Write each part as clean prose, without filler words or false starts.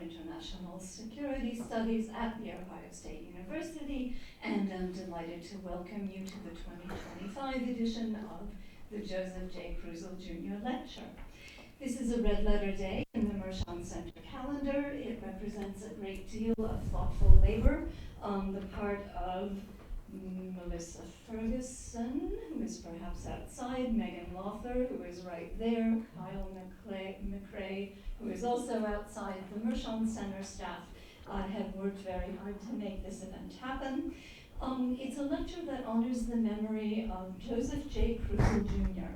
International Security Studies at The Ohio State University, and I'm delighted to welcome you to the 2025 edition of the Joseph J. Kruzel Jr. Lecture. This is a red letter day in the Mershon Center calendar. It represents a great deal of thoughtful labor on the part of Melissa Ferguson, who is perhaps outside, Megan Lawther, who is right there, Kyle McRae, who is also outside. The Mershon Center staff have worked very hard to make this event happen. It's a lecture that honors the memory of Joseph J. Kruzel Jr.,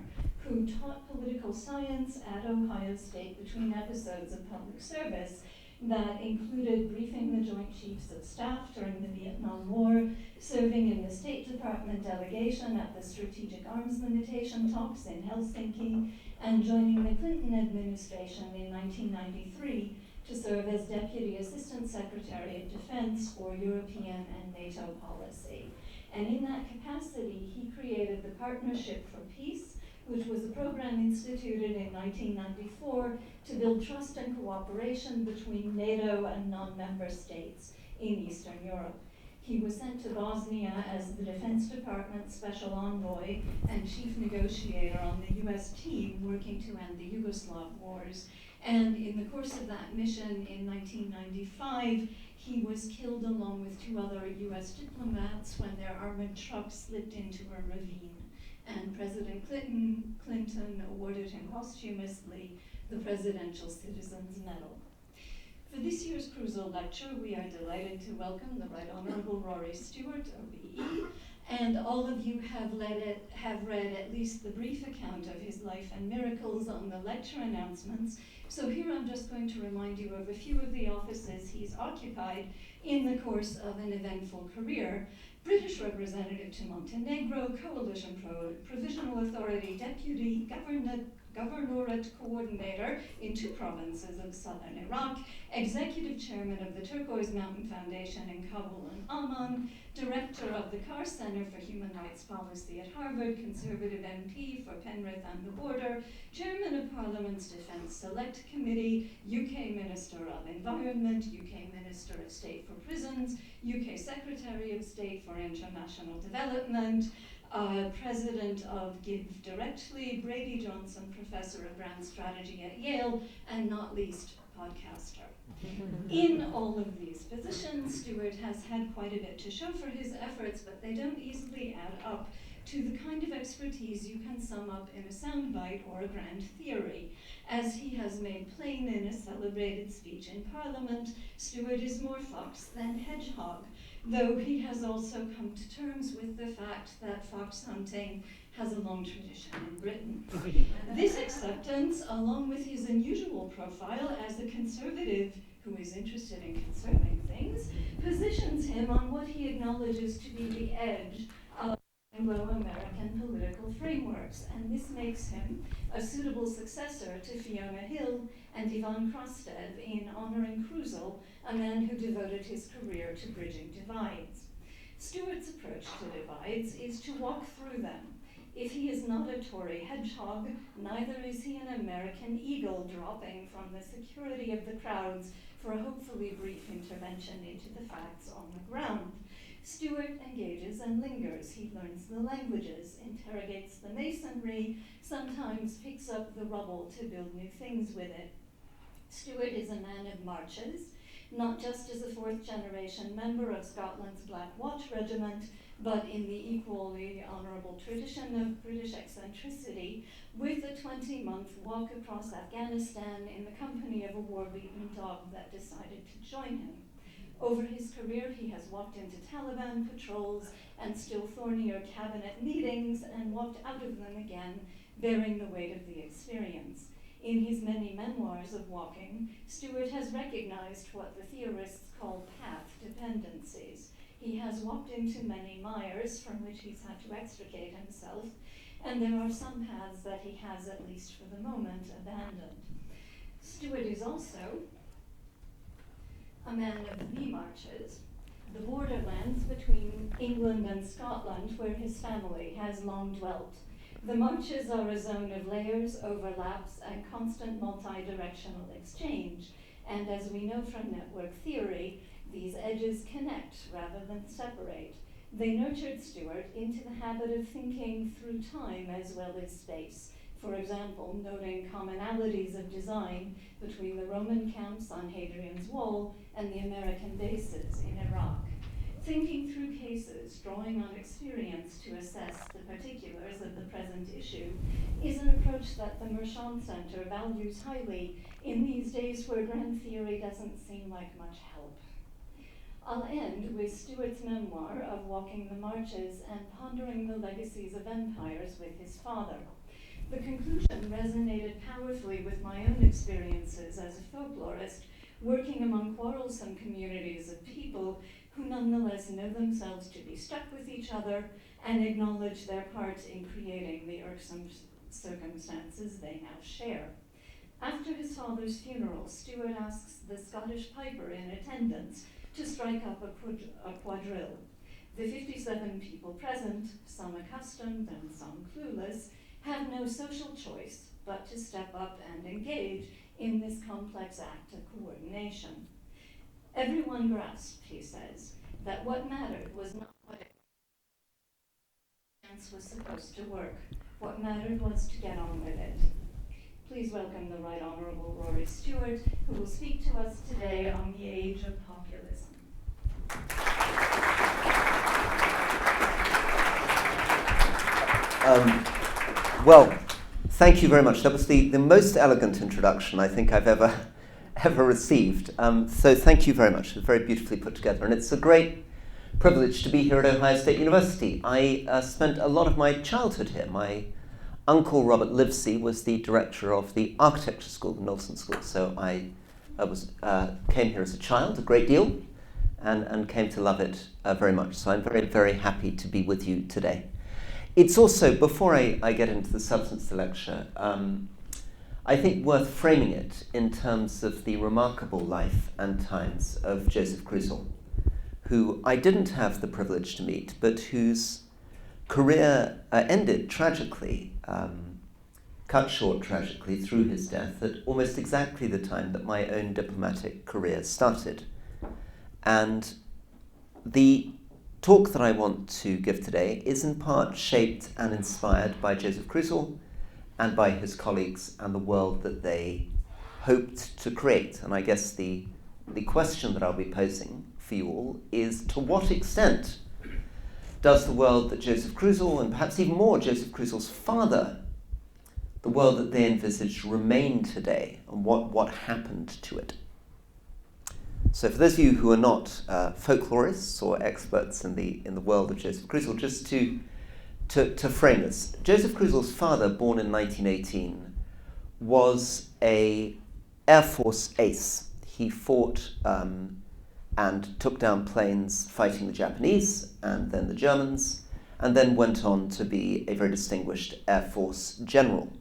who taught political science at Ohio State between episodes of public service that included briefing the Joint Chiefs of Staff during the Vietnam War, serving in the State Department delegation at the Strategic Arms Limitation talks in Helsinki, and joining the Clinton administration in 1993 to serve as Deputy Assistant Secretary of Defense for European and NATO policy. And in that capacity, he created the Partnership for Peace, which was a program instituted in 1994 to build trust and cooperation between NATO and non-member states in Eastern Europe. He was sent to Bosnia as the Defense Department Special Envoy and Chief Negotiator on the US team working to end the Yugoslav wars. And in the course of that mission in 1995, he was killed along with two other US diplomats when their armored truck slipped into a ravine. And President Clinton awarded him posthumously the Presidential Citizens Medal. For this year's Kruzel Lecture, we are delighted to welcome the Right Honorable Rory Stewart OBE, and all of you have read at least the brief account of his life and miracles on the lecture announcements. So here I'm just going to remind you of a few of the offices he's occupied in the course of an eventful career. British Representative to Montenegro, Coalition Provisional Authority Deputy Governorate Coordinator in 2 provinces of southern Iraq, Executive Chairman of the Turquoise Mountain Foundation in Kabul and Amman, Director of the Carr Center for Human Rights Policy at Harvard, Conservative MP for Penrith and the Border, Chairman of Parliament's Defence Select Committee, UK Minister of Environment, UK Minister of State for Prisons, UK Secretary of State for International Development, President of Give Directly, Brady-Johnson Professor of Grand Strategy at Yale, and not least, podcaster. In all of these positions, Stewart has had quite a bit to show for his efforts, but they don't easily add up to the kind of expertise you can sum up in a soundbite or a grand theory. As he has made plain in a celebrated speech in Parliament, Stewart is more fox than hedgehog, though he has also come to terms with the fact that fox hunting has a long tradition in Britain. This acceptance, along with his unusual profile as a conservative who is interested in conserving things, positions him on what he acknowledges to be the edge of Anglo-American political frameworks, and this makes him a suitable successor to Fiona Hill and Ivan Krastev in honoring Kruzel, a man who devoted his career to bridging divides. Stewart's approach to divides is to walk through them. If he is not a Tory hedgehog, neither is he an American eagle dropping from the security of the crowds for a hopefully brief intervention into the facts on the ground. Stewart engages and lingers. He learns the languages, interrogates the masonry, sometimes picks up the rubble to build new things with it. Stewart is a man of marches, not just as a 4th-generation member of Scotland's Black Watch Regiment, but in the equally honourable tradition of British eccentricity, with a 20-month walk across Afghanistan in the company of a war-beaten dog that decided to join him. Over his career, he has walked into Taliban patrols and still thornier cabinet meetings and walked out of them again, bearing the weight of the experience. In his many memoirs of walking, Stewart has recognized what the theorists call path dependencies. He has walked into many mires from which he's had to extricate himself, and there are some paths that he has, at least for the moment, abandoned. Stewart is also a man of the bee marches, the borderlands between England and Scotland, where his family has long dwelt. The marches are a zone of layers, overlaps, and constant multi-directional exchange. And as we know from network theory, these edges connect rather than separate. They nurtured Stewart into the habit of thinking through time as well as space. For example, noting commonalities of design between the Roman camps on Hadrian's Wall and the American bases in Iraq. Thinking through cases, drawing on experience to assess the particulars of the present issue, is an approach that the Mershon Center values highly in these days where grand theory doesn't seem like much help. I'll end with Stewart's memoir of walking the marches and pondering the legacies of empires with his father. The conclusion resonated powerfully with my own experiences as a folklorist, working among quarrelsome communities of people who nonetheless know themselves to be stuck with each other and acknowledge their part in creating the irksome circumstances they now share. After his father's funeral, Stewart asks the Scottish piper in attendance to strike up a quadrille. The 57 people present, some accustomed and some clueless, have no social choice but to step up and engage in this complex act of coordination. Everyone grasped, he says, that what mattered was not what chance was supposed to work. What mattered was to get on with it. Please welcome the Right Honourable Rory Stewart, who will speak to us today on the Age of Populism. Well, thank you very much. That was the most elegant introduction I think I've ever received. So thank you very much. It was very beautifully put together. And it's a great privilege to be here at Ohio State University. I spent a lot of my childhood here. My uncle, Robert Livesey, was the director of the architecture school, the Nelson School. So I came here as a child a great deal and came to love it very much. So I'm very, very happy to be with you today. It's also, before I get into the substance of the lecture, I think worth framing it in terms of the remarkable life and times of Joseph Kruzel, who I didn't have the privilege to meet, but whose career ended tragically, cut short tragically through his death at almost exactly the time that my own diplomatic career started. And the talk that I want to give today is in part shaped and inspired by Joseph Kruzel and by his colleagues and the world that they hoped to create. And I guess the question that I'll be posing for you all is, to what extent does the world that Joseph Kruzel, and perhaps even more Joseph Kruzel's father, the world that they envisaged, remain today, and what happened to it? So for those of you who are not folklorists or experts in the world of Joseph Kruzel, just to frame this, Joseph Kruzel's father, born in 1918, was an Air Force ace. He fought and took down planes fighting the Japanese and then the Germans, and then went on to be a very distinguished Air Force general.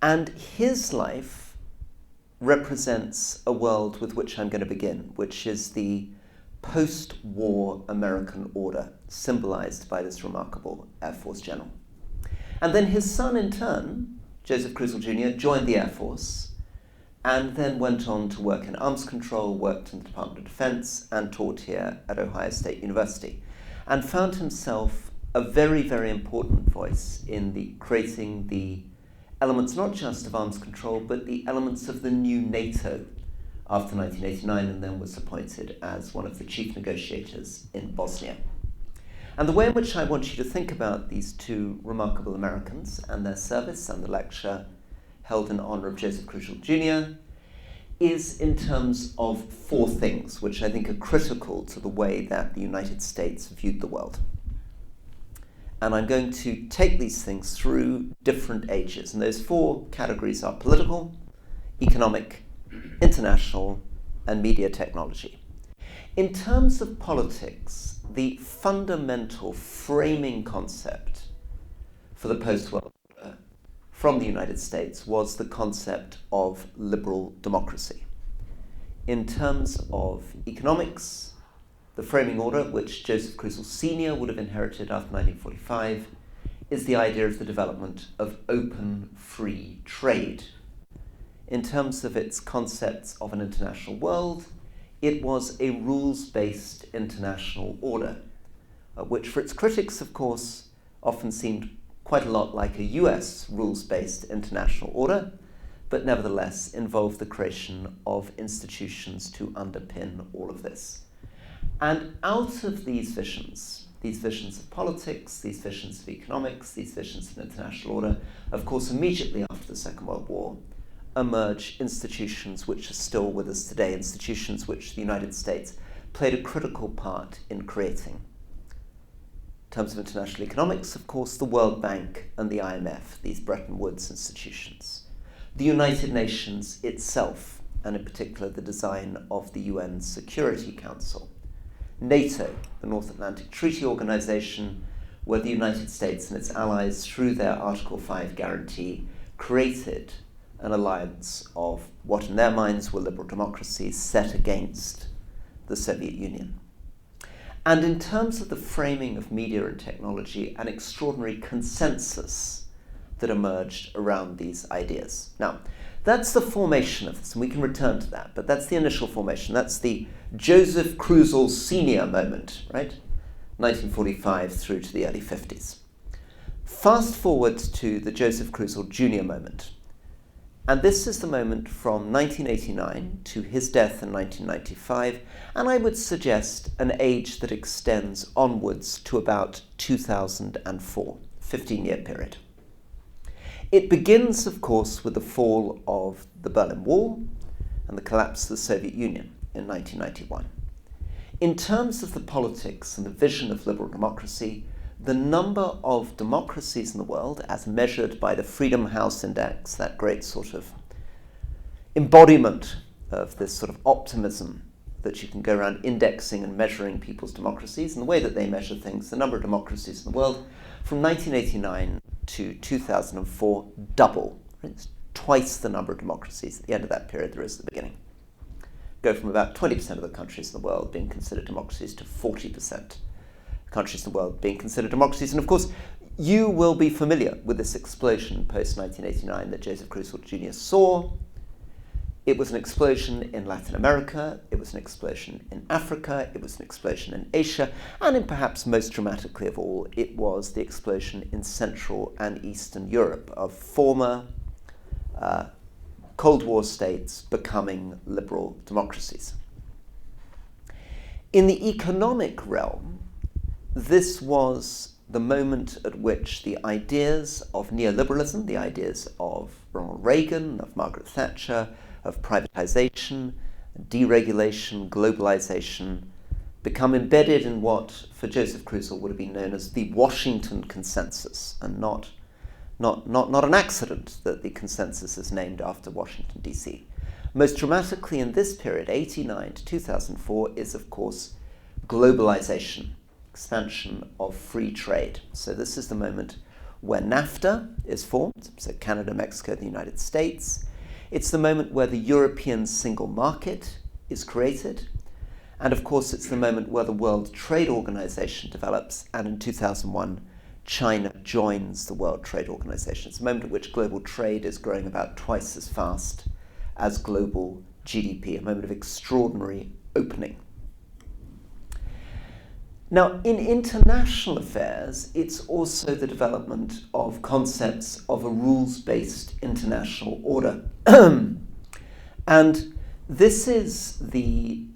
And his life represents a world with which I'm going to begin, which is the post-war American order, symbolized by this remarkable Air Force general. And then his son, in turn, Joseph Kruzel Jr., joined the Air Force and then went on to work in arms control, worked in the Department of Defense, and taught here at Ohio State University, and found himself a very, very important voice in creating the elements not just of arms control, but the elements of the new NATO after 1989, and then was appointed as one of the chief negotiators in Bosnia. And the way in which I want you to think about these two remarkable Americans and their service and the lecture held in honor of Joseph Kruzel Jr. is in terms of four things, which I think are critical to the way that the United States viewed the world. And I'm going to take these things through different ages. And those four categories are political, economic, international, and media technology. In terms of politics, the fundamental framing concept for the post-war order from the United States was the concept of liberal democracy. In terms of economics, the framing order, which Joseph Kruzel Sr. would have inherited after 1945, is the idea of the development of open, free trade. in terms of its concepts of an international world, it was a rules-based international order, which for its critics, of course, often seemed quite a lot like a US rules-based international order, but nevertheless involved the creation of institutions to underpin all of this. And out of these visions of politics, these visions of economics, these visions of international order, of course, immediately after the Second World War, emerge institutions which are still with us today, institutions which the United States played a critical part in creating. In terms of international economics, of course, the World Bank and the IMF, these Bretton Woods institutions. The United Nations itself, and in particular the design of the UN Security Council. NATO, the North Atlantic Treaty Organization, where the United States and its allies, through their Article 5 guarantee, created an alliance of what in their minds were liberal democracies set against the Soviet Union. And in terms of the framing of media and technology, an extraordinary consensus that emerged around these ideas. Now, that's the formation of this, and we can return to that, but that's the initial formation. That's the Joseph Kruzel Sr. moment, right? 1945 through to the early 50s. Fast forward to the Joseph Kruzel Jr. moment. And this is the moment from 1989 to his death in 1995, and I would suggest an age that extends onwards to about 2004, 15-year period. It begins, of course, with the fall of the Berlin Wall and the collapse of the Soviet Union in 1991. In terms of the politics and the vision of liberal democracy, the number of democracies in the world, as measured by the Freedom House Index, that great sort of embodiment of this sort of optimism that you can go around indexing and measuring people's democracies and the way that they measure things, the number of democracies in the world, from 1989 to 2004, double. It's twice the number of democracies at the end of that period there is at the beginning. Go from about 20% of the countries in the world being considered democracies to 40% countries in the world being considered democracies. And of course, you will be familiar with this explosion post-1989 that Joseph Kruzel Jr. saw. It was an explosion in Latin America, it was an explosion in Africa, it was an explosion in Asia, and in perhaps most dramatically of all, it was the explosion in Central and Eastern Europe of former Cold War states becoming liberal democracies. In the economic realm, this was the moment at which the ideas of neoliberalism, the ideas of Ronald Reagan, of Margaret Thatcher, of privatization, deregulation, globalization, become embedded in what, for Joseph Kruzel, would have been known as the Washington Consensus, and not an accident that the consensus is named after Washington, D.C. Most dramatically in this period, 1989 to 2004, is, of course, globalization, expansion of free trade. So this is the moment where NAFTA is formed, so Canada, Mexico, the United States. It's the moment where the European single market is created. And of course, it's the moment where the World Trade Organization develops, and in 2001, China joins the World Trade Organization. It's a moment at which global trade is growing about twice as fast as global GDP, a moment of extraordinary opening. Now, in international affairs, it's also the development of concepts of a rules-based international order. And this is the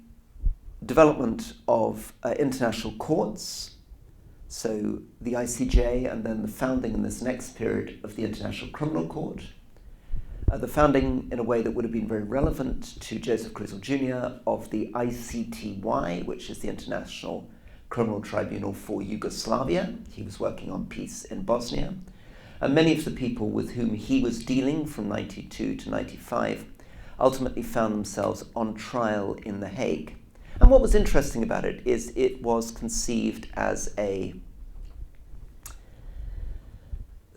development of international courts, so the ICJ, and then the founding in this next period of the International Criminal Court. The founding, in a way that would have been very relevant to Joseph Kruzel Jr., of the ICTY, which is the International Criminal Tribunal for Yugoslavia. He was working on peace in Bosnia. And many of the people with whom he was dealing from 92 to 95 ultimately found themselves on trial in The Hague. And what was interesting about it is it was conceived as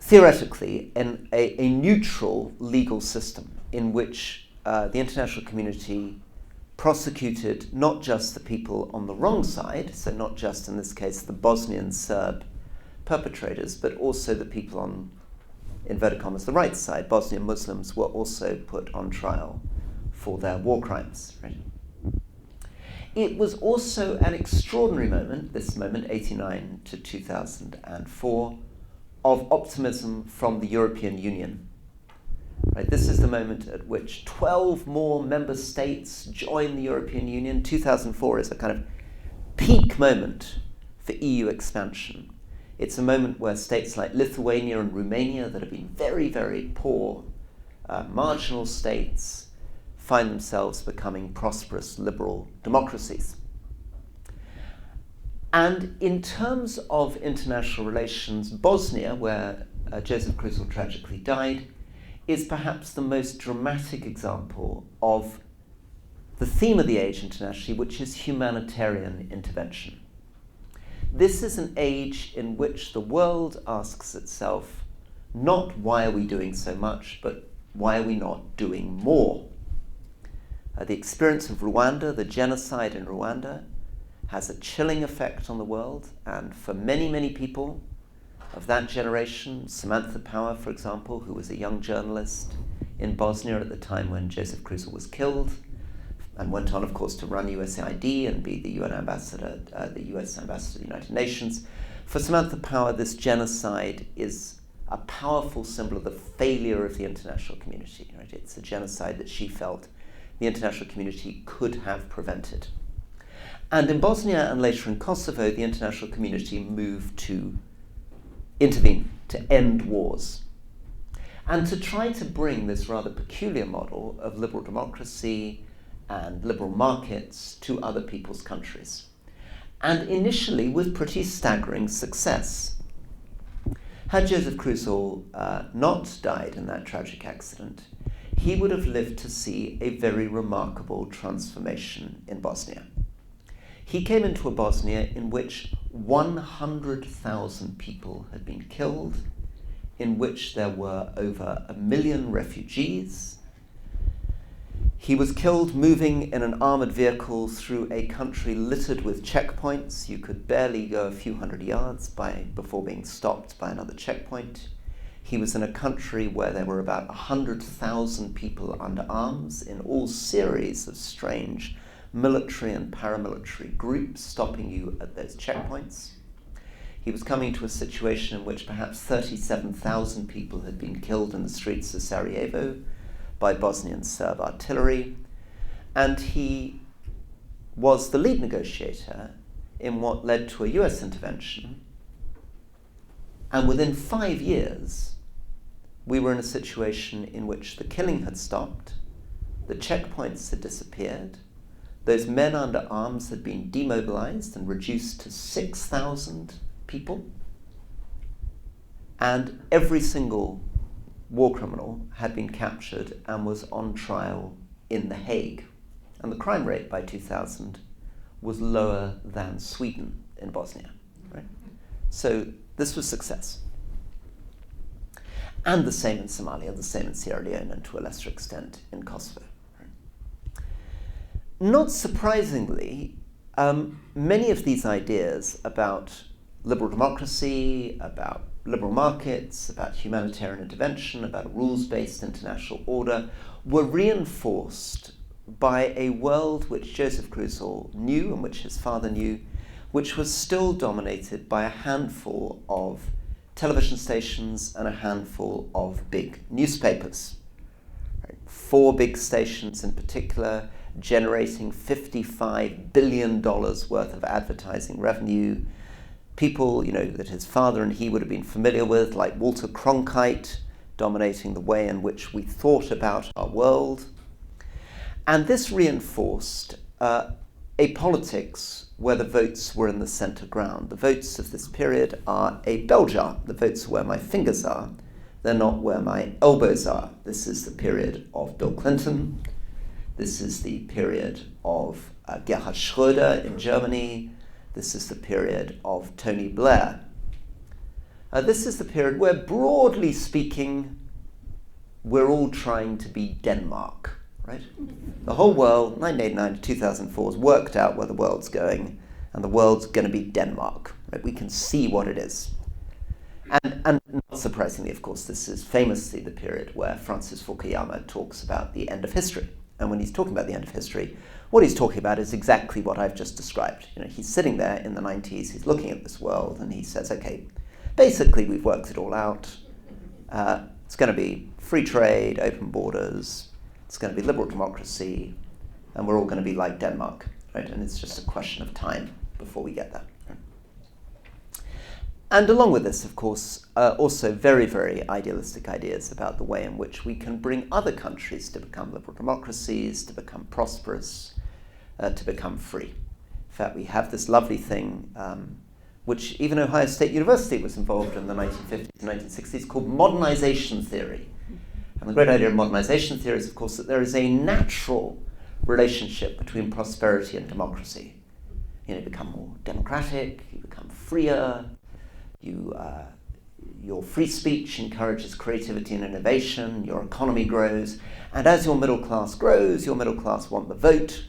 theoretically, a neutral legal system in which the international community prosecuted not just the people on the wrong side, so not just in this case the Bosnian Serb perpetrators, but also the people on inverted commas, the right side, Bosnian Muslims, were also put on trial for their war crimes. Right? It was also an extraordinary moment, this moment, 1989 to 2004, of optimism from the European Union. Right, this is the moment at which 12 more member states join the European Union. 2004 is a kind of peak moment for EU expansion. It's a moment where states like Lithuania and Romania, that have been very, very poor, marginal states, find themselves becoming prosperous liberal democracies. And in terms of international relations, Bosnia, where Joseph Kruzel tragically died, is perhaps the most dramatic example of the theme of the age internationally, which is humanitarian intervention. This is an age in which the world asks itself, not why are we doing so much, but why are we not doing more? The experience of Rwanda, the genocide in Rwanda, has a chilling effect on the world, and for many, many people of that generation, Samantha Power, for example, who was a young journalist in Bosnia at the time when Joseph Kruzel was killed, and went on, of course, to run USAID and be the UN ambassador, the US ambassador to the United Nations. For Samantha Power, this genocide is a powerful symbol of the failure of the international community. Right? It's a genocide that she felt the international community could have prevented. And in Bosnia and later in Kosovo, the international community moved to intervene, to end wars, and to try to bring this rather peculiar model of liberal democracy and liberal markets to other people's countries. And initially with pretty staggering success. Had Joseph Kruzel not died in that tragic accident, he would have lived to see a very remarkable transformation in Bosnia. He came into a Bosnia in which 100,000 people had been killed, in which there were over 1 million refugees. He was killed moving in an armoured vehicle through a country littered with checkpoints. You could barely go a few hundred yards before being stopped by another checkpoint. He was in a country where there were about 100,000 people under arms in all series of strange military and paramilitary groups stopping you at those checkpoints. He was coming to a situation in which perhaps 37,000 people had been killed in the streets of Sarajevo by Bosnian Serb artillery, and he was the lead negotiator in what led to a US intervention. And within 5 years, we were in a situation in which the killing had stopped, the checkpoints had disappeared, those men under arms had been demobilized and reduced to 6,000 people, and every single war criminal had been captured and was on trial in The Hague. And the crime rate by 2000 was lower than Sweden in Bosnia. Right? So this was success. And the same in Somalia, the same in Sierra Leone, and to a lesser extent in Kosovo. Not surprisingly, many of these ideas about liberal democracy, about liberal markets, about humanitarian intervention, about rules-based international order, were reinforced by a world which Joseph Kruzel knew and which his father knew, which was still dominated by a handful of television stations and a handful of big newspapers. 4 big stations in particular, generating $55 billion worth of advertising revenue. People, that his father and he would have been familiar with, like Walter Cronkite, dominating the way in which we thought about our world. And this reinforced a politics where the votes were in the center ground. The votes of this period are a bell jar. The votes are where my fingers are. They're not where my elbows are. This is the period of Bill Clinton. This is the period of Gerhard Schröder in Germany. This is the period of Tony Blair. This is the period where, broadly speaking, we're all trying to be Denmark, right? The whole world, 1989 to 2004, has worked out where the world's going, and the world's going to be Denmark, right? We can see what it is. And not surprisingly, of course, this is famously the period where Francis Fukuyama talks about the end of history. And when he's talking about the end of history, what he's talking about is exactly what I've just described. He's sitting there in the 90s, he's looking at this world, and he says, okay, basically we've worked it all out. It's going to be free trade, open borders, it's going to be liberal democracy, and we're all going to be like Denmark, right? And it's just a question of time before we get there. And along with this, of course, also very, very idealistic ideas about the way in which we can bring other countries to become liberal democracies, to become prosperous, to become free. In fact, we have this lovely thing, which even Ohio State University was involved in the 1950s and 1960s, called modernization theory. And the great idea of modernization theory is, of course, that there is a natural relationship between prosperity and democracy. You become more democratic, you become freer, your free speech encourages creativity and innovation, your economy grows, and as your middle class grows, your middle class want the vote,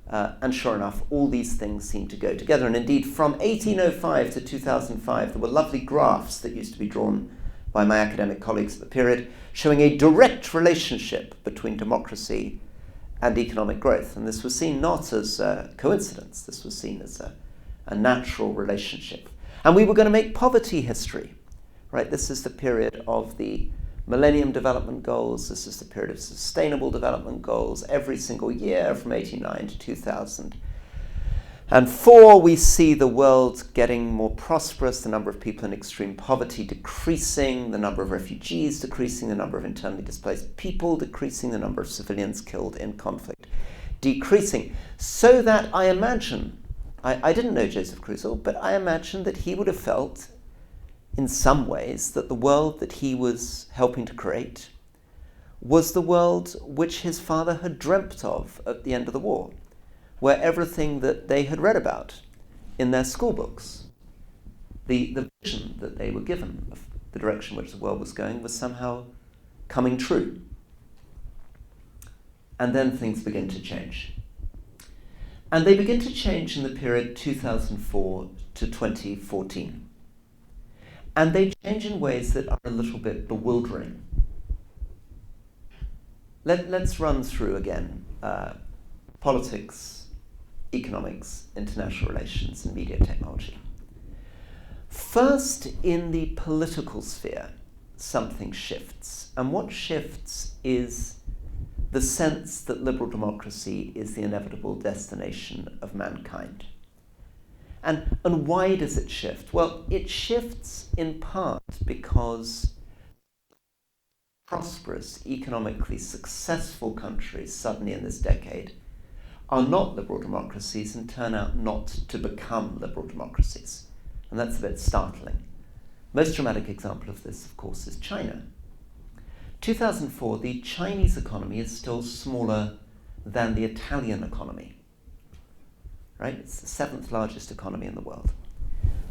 and sure enough, all these things seem to go together. And indeed, from 1805 to 2005, there were lovely graphs that used to be drawn by my academic colleagues at the period, showing a direct relationship between democracy and economic growth. And this was seen not as a coincidence, this was seen as a natural relationship. And we were going to make poverty history, right? This is the period of the Millennium Development Goals. This is the period of Sustainable Development Goals. Every single year from 1989 to 2004, we see the world getting more prosperous, the number of people in extreme poverty decreasing, the number of refugees decreasing, the number of internally displaced people decreasing, the number of civilians killed in conflict decreasing. So that I imagine, I didn't know Joseph Kruzel, but I imagine that he would have felt in some ways that the world that he was helping to create was the world which his father had dreamt of at the end of the war, where everything that they had read about in their school books, the vision that they were given of the direction which the world was going, was somehow coming true. And then things begin to change. And they begin to change in the period 2004 to 2014. And they change in ways that are a little bit bewildering. Let's run through again politics, economics, international relations, and media technology. First, in the political sphere, something shifts. And what shifts is the sense that liberal democracy is the inevitable destination of mankind. And why does it shift? Well, it shifts in part because prosperous, economically successful countries suddenly in this decade are not liberal democracies and turn out not to become liberal democracies. And that's a bit startling. Most dramatic example of this, of course, is China. 2004, the Chinese economy is still smaller than the Italian economy. Right? It's the 7th largest economy in the world.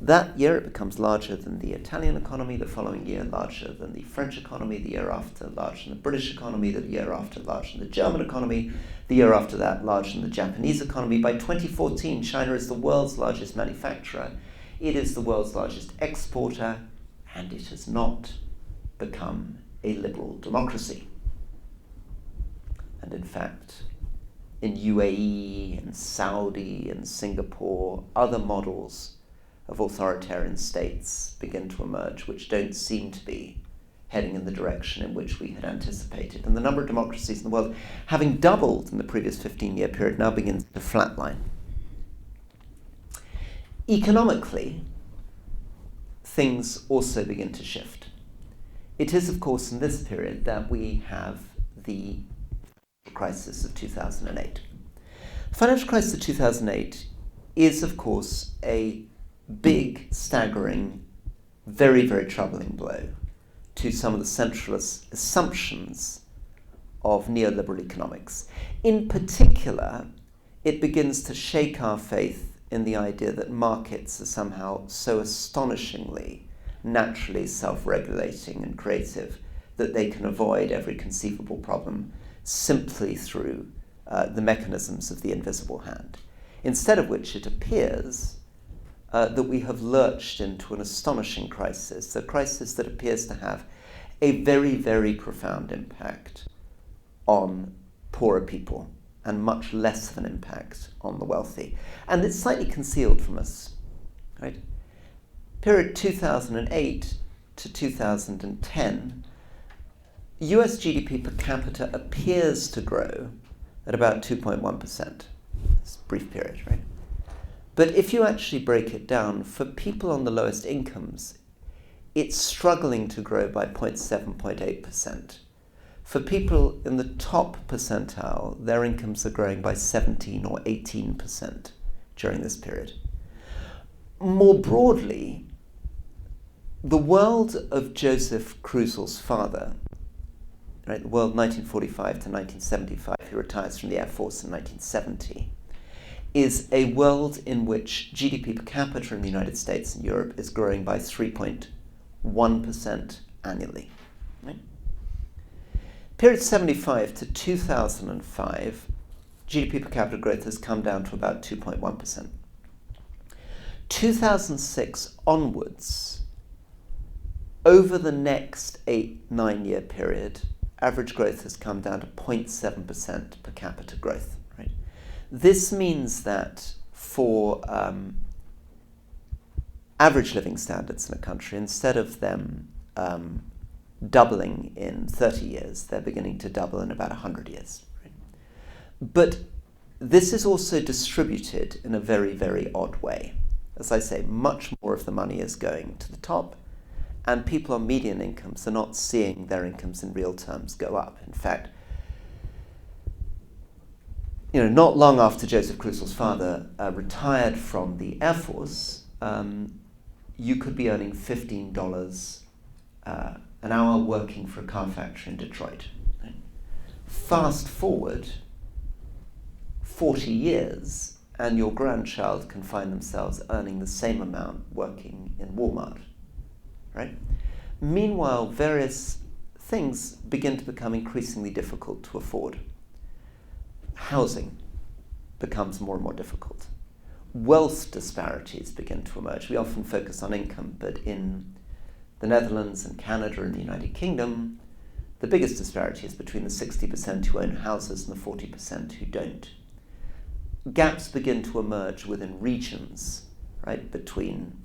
That year it becomes larger than the Italian economy, the following year larger than the French economy, the year after larger than the British economy, the year after larger than the German economy, the year after that larger than the Japanese economy. By 2014, China is the world's largest manufacturer, it is the world's largest exporter, and it has not become a liberal democracy. And in fact, in UAE and Saudi and Singapore, other models of authoritarian states begin to emerge which don't seem to be heading in the direction in which we had anticipated. And the number of democracies in the world, having doubled in the previous 15-year period, now begins to flatline. Economically, things also begin to shift. It is, of course, in this period that we have the crisis of 2008. The financial crisis of 2008 is, of course, a big, staggering, very, very troubling blow to some of the centralist assumptions of neoliberal economics. In particular, it begins to shake our faith in the idea that markets are somehow so astonishingly naturally self-regulating and creative that they can avoid every conceivable problem simply through the mechanisms of the invisible hand. Instead of which it appears that we have lurched into an astonishing crisis, a crisis that appears to have a very, very profound impact on poorer people and much less of an impact on the wealthy. And it's slightly concealed from us, right? Period 2008 to 2010, US GDP per capita appears to grow at about 2.1%. It's a brief period, right? But if you actually break it down, for people on the lowest incomes, it's struggling to grow by 0.7, 0.8%. For people in the top percentile, their incomes are growing by 17 or 18% during this period. More broadly, the world of Joseph Kruzel's father, right, the world 1945 to 1975, he retires from the Air Force in 1970, is a world in which GDP per capita in the United States and Europe is growing by 3.1% annually. Right? Period 75 to 2005, GDP per capita growth has come down to about 2.1%. 2006 onwards, over the next 8-9 year period, average growth has come down to 0.7% per capita growth. Right? This means that for average living standards in a country, instead of them doubling in 30 years, they're beginning to double in about 100 years. Right? But this is also distributed in a very, very odd way. As I say, much more of the money is going to the top, and people on median incomes are not seeing their incomes in real terms go up. In fact, not long after Joseph Kruzel's father retired from the Air Force, you could be earning $15 an hour working for a car factory in Detroit. Right? Fast forward 40 years, and your grandchild can find themselves earning the same amount working in Walmart. Right? Meanwhile, various things begin to become increasingly difficult to afford. Housing becomes more and more difficult. Wealth disparities begin to emerge. We often focus on income, but in the Netherlands and Canada and the United Kingdom, the biggest disparity is between the 60% who own houses and the 40% who don't. Gaps begin to emerge within regions, right, between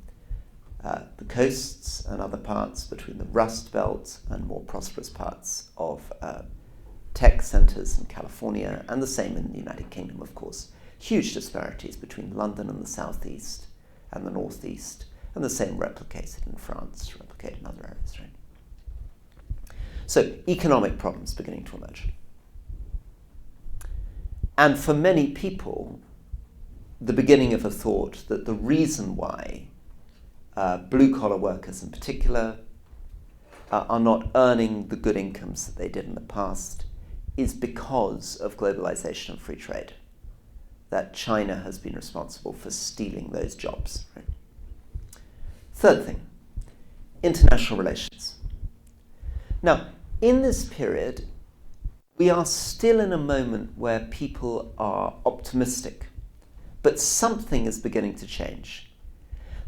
the coasts and other parts, between the Rust Belt and more prosperous parts of tech centers in California, and the same in the United Kingdom, of course. Huge disparities between London and the southeast and the northeast, and the same replicated in France, replicated in other areas, right? So economic problems beginning to emerge. And for many people, the beginning of a thought that the reason why blue-collar workers in particular are not earning the good incomes that they did in the past is because of globalization and free trade. That China has been responsible for stealing those jobs. Right? Third thing, international relations. Now, in this period, we are still in a moment where people are optimistic, but something is beginning to change.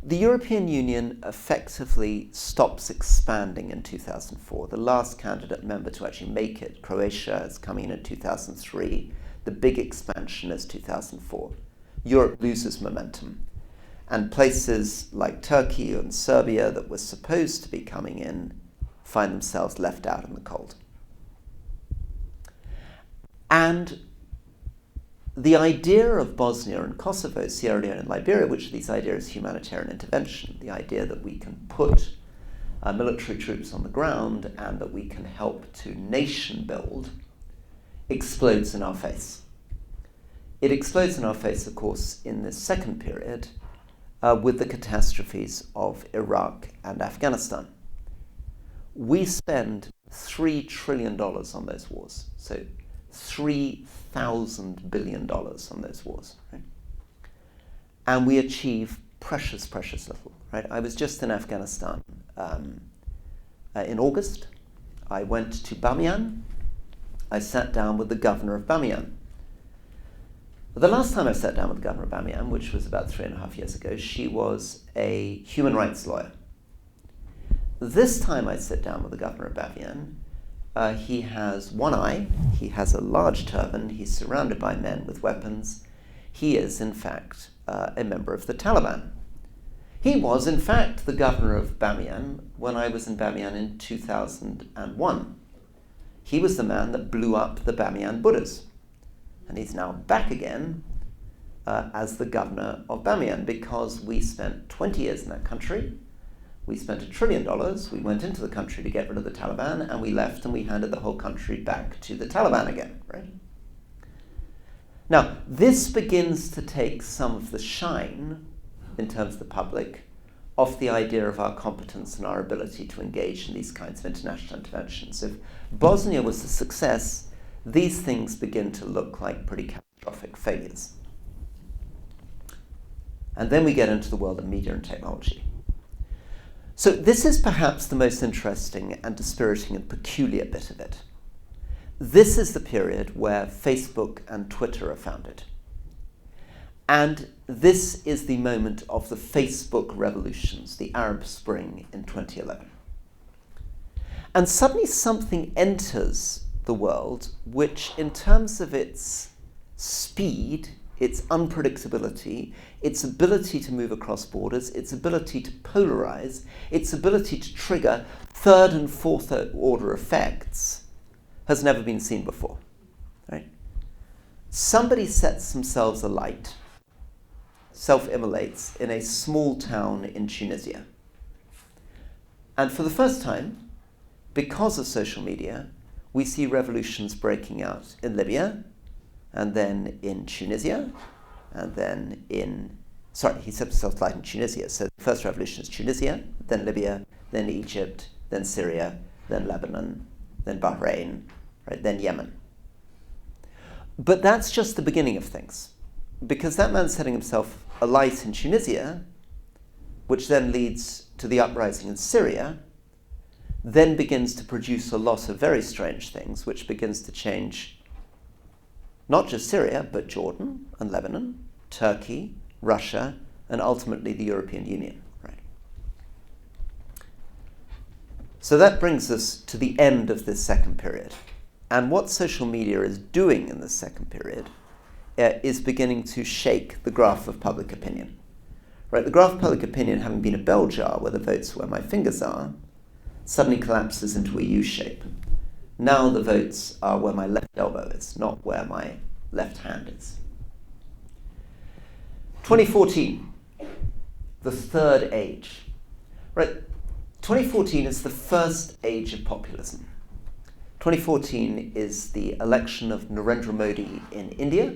The European Union effectively stops expanding in 2004. The last candidate member to actually make it, Croatia, is coming in 2003. The big expansion is 2004. Europe loses momentum. And places like Turkey and Serbia that were supposed to be coming in find themselves left out in the cold. And the idea of Bosnia and Kosovo, Sierra Leone and Liberia, which these ideas of humanitarian intervention, the idea that we can put military troops on the ground and that we can help to nation build, explodes in our face. It explodes in our face, of course, in this second period with the catastrophes of Iraq and Afghanistan. We spend $3 trillion on those wars, so $3,000 billion on those wars, right? And we achieve precious little, right? I was just in Afghanistan in August. I went to Bamiyan. I sat down with the governor of Bamiyan. The last time I sat down with the governor of Bamiyan, which was about 3.5 years ago, she was a human rights lawyer. This time I sit down with the governor of Bamiyan, he has one eye, he has a large turban, he's surrounded by men with weapons. He is, in fact, a member of the Taliban. He was, in fact, the governor of Bamiyan when I was in Bamiyan in 2001. He was the man that blew up the Bamiyan Buddhas. And he's now back again as the governor of Bamiyan because we spent 20 years in that country. We spent $1 trillion. We went into the country to get rid of the Taliban, and we left and we handed the whole country back to the Taliban again, right? Now, this begins to take some of the shine, in terms of the public, off the idea of our competence and our ability to engage in these kinds of international interventions. If Bosnia was a success, these things begin to look like pretty catastrophic failures. And then we get into the world of media and technology. So this is perhaps the most interesting and dispiriting and peculiar bit of it. This is the period where Facebook and Twitter are founded. And this is the moment of the Facebook revolutions, the Arab Spring in 2011. And suddenly something enters the world which, in terms of its speed, its unpredictability, its ability to move across borders, its ability to polarize, its ability to trigger third and fourth order effects, has never been seen before. Right? Somebody sets themselves alight, self-immolates in a small town in Tunisia. And for the first time, because of social media, we see revolutions breaking out in Libya, and then in Tunisia, and then he set himself alight in Tunisia. So the first revolution is Tunisia, then Libya, then Egypt, then Syria, then Lebanon, then Bahrain, right, then Yemen. But that's just the beginning of things, because that man setting himself alight in Tunisia, which then leads to the uprising in Syria, then begins to produce a lot of very strange things, which begins to change not just Syria, but Jordan and Lebanon, Turkey, Russia, and ultimately the European Union. Right? So that brings us to the end of this second period. And what social media is doing in this second period is beginning to shake the graph of public opinion. Right? The graph of public opinion, having been a bell jar where the votes where my fingers are, suddenly collapses into a U shape. Now the votes are where my left elbow is, not where my left hand is. 2014, the third age. Right? 2014 is the first age of populism. 2014 is the election of Narendra Modi in India.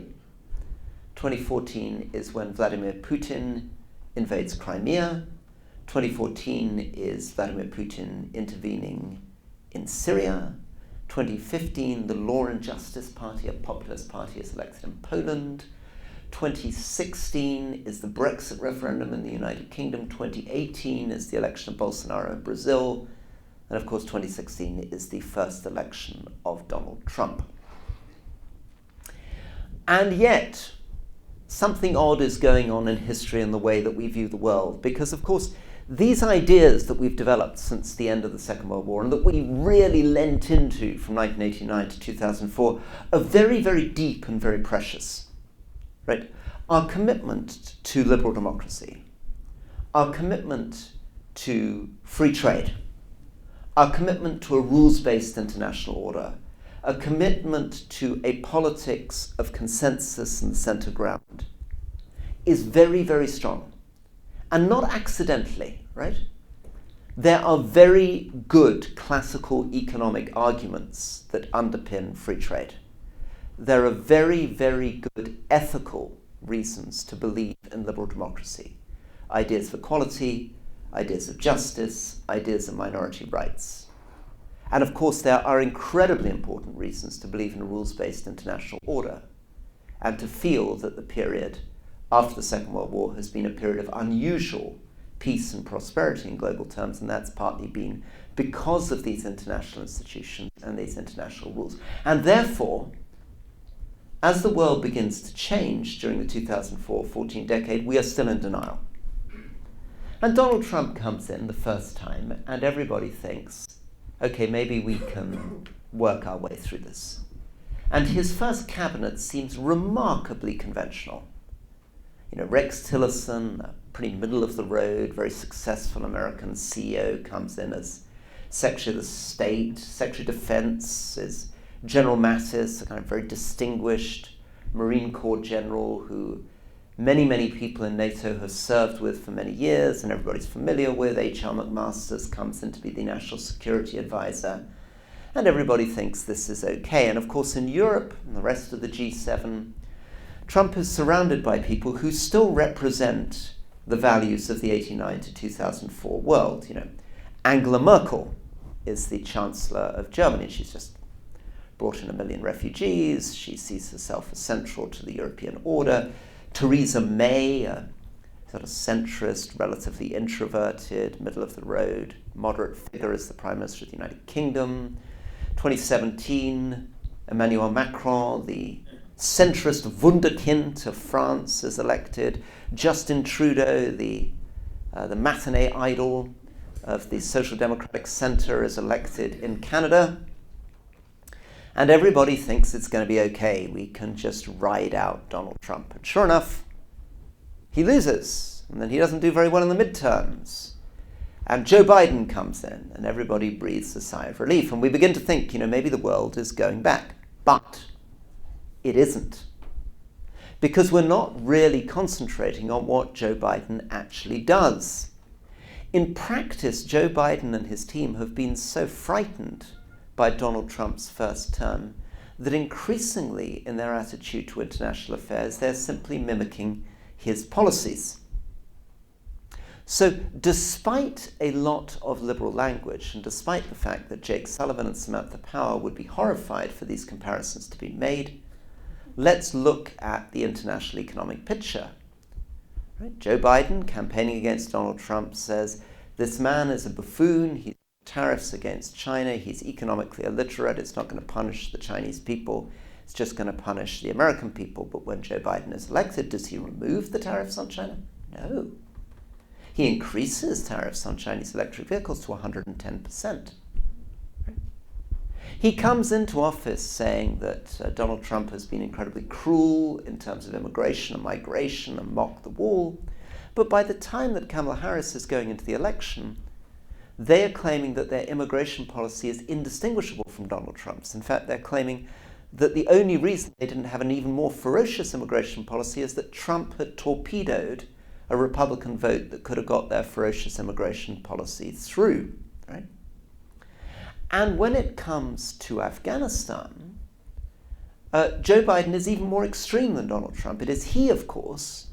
2014 is when Vladimir Putin invades Crimea. 2014 is Vladimir Putin intervening in Syria. 2015, the Law and Justice Party, a populist party, is elected in Poland. 2016 is the Brexit referendum in the United Kingdom. 2018 is the election of Bolsonaro in Brazil. And of course, 2016 is the first election of Donald Trump. And yet, something odd is going on in history and the way that we view the world, because of course, these ideas that we've developed since the end of the Second World War and that we really lent into from 1989 to 2004 are very, very deep and very precious. Right? Our commitment to liberal democracy, our commitment to free trade, our commitment to a rules-based international order, a commitment to a politics of consensus and center ground is very, very strong. And not accidentally, right? There are very good classical economic arguments that underpin free trade. There are very, very good ethical reasons to believe in liberal democracy. Ideas of equality, ideas of justice, ideas of minority rights. And of course, there are incredibly important reasons to believe in a rules-based international order and to feel that the period after the Second World War has been a period of unusual peace and prosperity in global terms, and that's partly been because of these international institutions and these international rules. And therefore, as the world begins to change during the 2004-14 decade, we are still in denial. And Donald Trump comes in the first time, and everybody thinks, okay, maybe we can work our way through this. And his first cabinet seems remarkably conventional. Rex Tillerson, a pretty middle-of-the-road, very successful American CEO, comes in as Secretary of the State. Secretary of Defense is General Mattis, a kind of very distinguished Marine Corps general who many, many people in NATO have served with for many years and everybody's familiar with. H.R. McMaster comes in to be the National Security Advisor. And everybody thinks this is okay. And of course in Europe and the rest of the G7, Trump is surrounded by people who still represent the values of the 1989 to 2004 world. Angela Merkel is the Chancellor of Germany. She's just brought in 1 million refugees. She sees herself as central to the European order. Theresa May, a sort of centrist, relatively introverted, middle-of-the-road, moderate figure as the Prime Minister of the United Kingdom. 2017, Emmanuel Macron, the centrist wunderkind of France, is elected. Justin Trudeau, the matinee idol of the Social Democratic Center, is elected in Canada. And everybody thinks it's going to be okay. We can just ride out Donald Trump. And sure enough, he loses. And then he doesn't do very well in the midterms. And Joe Biden comes in, and everybody breathes a sigh of relief. And we begin to think, maybe the world is going back. But it isn't. Because we're not really concentrating on what Joe Biden actually does. In practice, Joe Biden and his team have been so frightened by Donald Trump's first term that increasingly in their attitude to international affairs, they're simply mimicking his policies. So despite a lot of liberal language, and despite the fact that Jake Sullivan and Samantha Power would be horrified for these comparisons to be made, let's look at the international economic picture. Right? Joe Biden, campaigning against Donald Trump, says this man is a buffoon, he's tariffs against China, he's economically illiterate, it's not going to punish the Chinese people, it's just going to punish the American people. But when Joe Biden is elected, does he remove the tariffs on China? No. He increases tariffs on Chinese electric vehicles to 110%. He comes into office saying that Donald Trump has been incredibly cruel in terms of immigration and migration and mocked the wall. But by the time that Kamala Harris is going into the election, they are claiming that their immigration policy is indistinguishable from Donald Trump's. In fact, they're claiming that the only reason they didn't have an even more ferocious immigration policy is that Trump had torpedoed a Republican vote that could have got their ferocious immigration policy through. Right? And when it comes to Afghanistan, Joe Biden is even more extreme than Donald Trump. It is he, of course,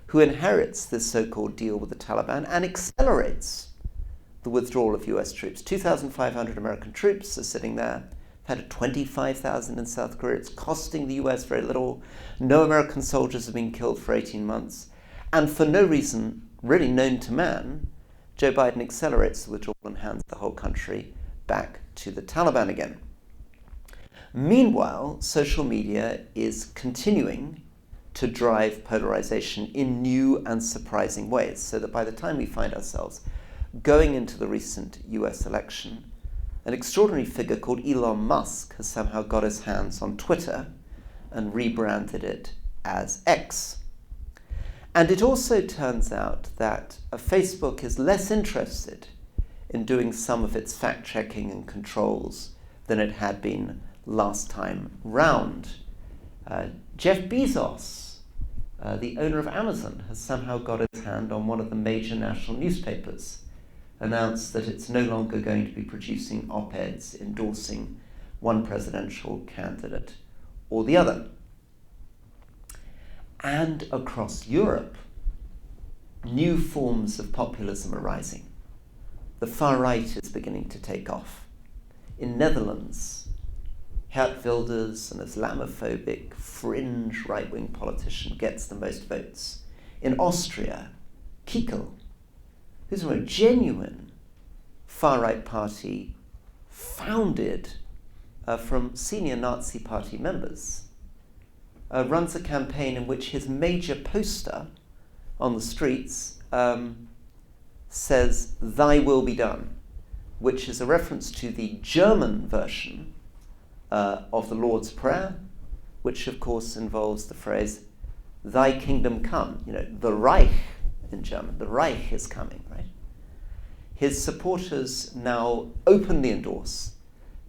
who inherits this so-called deal with the Taliban and accelerates the withdrawal of US troops. 2,500 American troops are sitting there. They've had 25,000 in South Korea. It's costing the US very little. No American soldiers have been killed for 18 months. And for no reason really known to man, Joe Biden accelerates the withdrawal and hands the whole country back to the Taliban again. Meanwhile, social media is continuing to drive polarization in new and surprising ways, so that by the time we find ourselves going into the recent US election, an extraordinary figure called Elon Musk has somehow got his hands on Twitter and rebranded it as X. And it also turns out that Facebook is less interested in doing some of its fact-checking and controls than it had been last time round. Jeff Bezos, the owner of Amazon, has somehow got his hand on one of the major national newspapers, announced that it's no longer going to be producing op-eds endorsing one presidential candidate or the other. And across Europe, new forms of populism are rising. The far right is beginning to take off. In Netherlands, Geert Wilders, an Islamophobic, fringe right-wing politician, gets the most votes. In Austria, Kikel, who's a genuine far-right party founded from senior Nazi party members, runs a campaign in which his major poster on the streets says, "Thy will be done," which is a reference to the German version of the Lord's Prayer, which of course involves the phrase, "Thy kingdom come." You know, the Reich in German, the Reich is coming, right? His supporters now openly endorse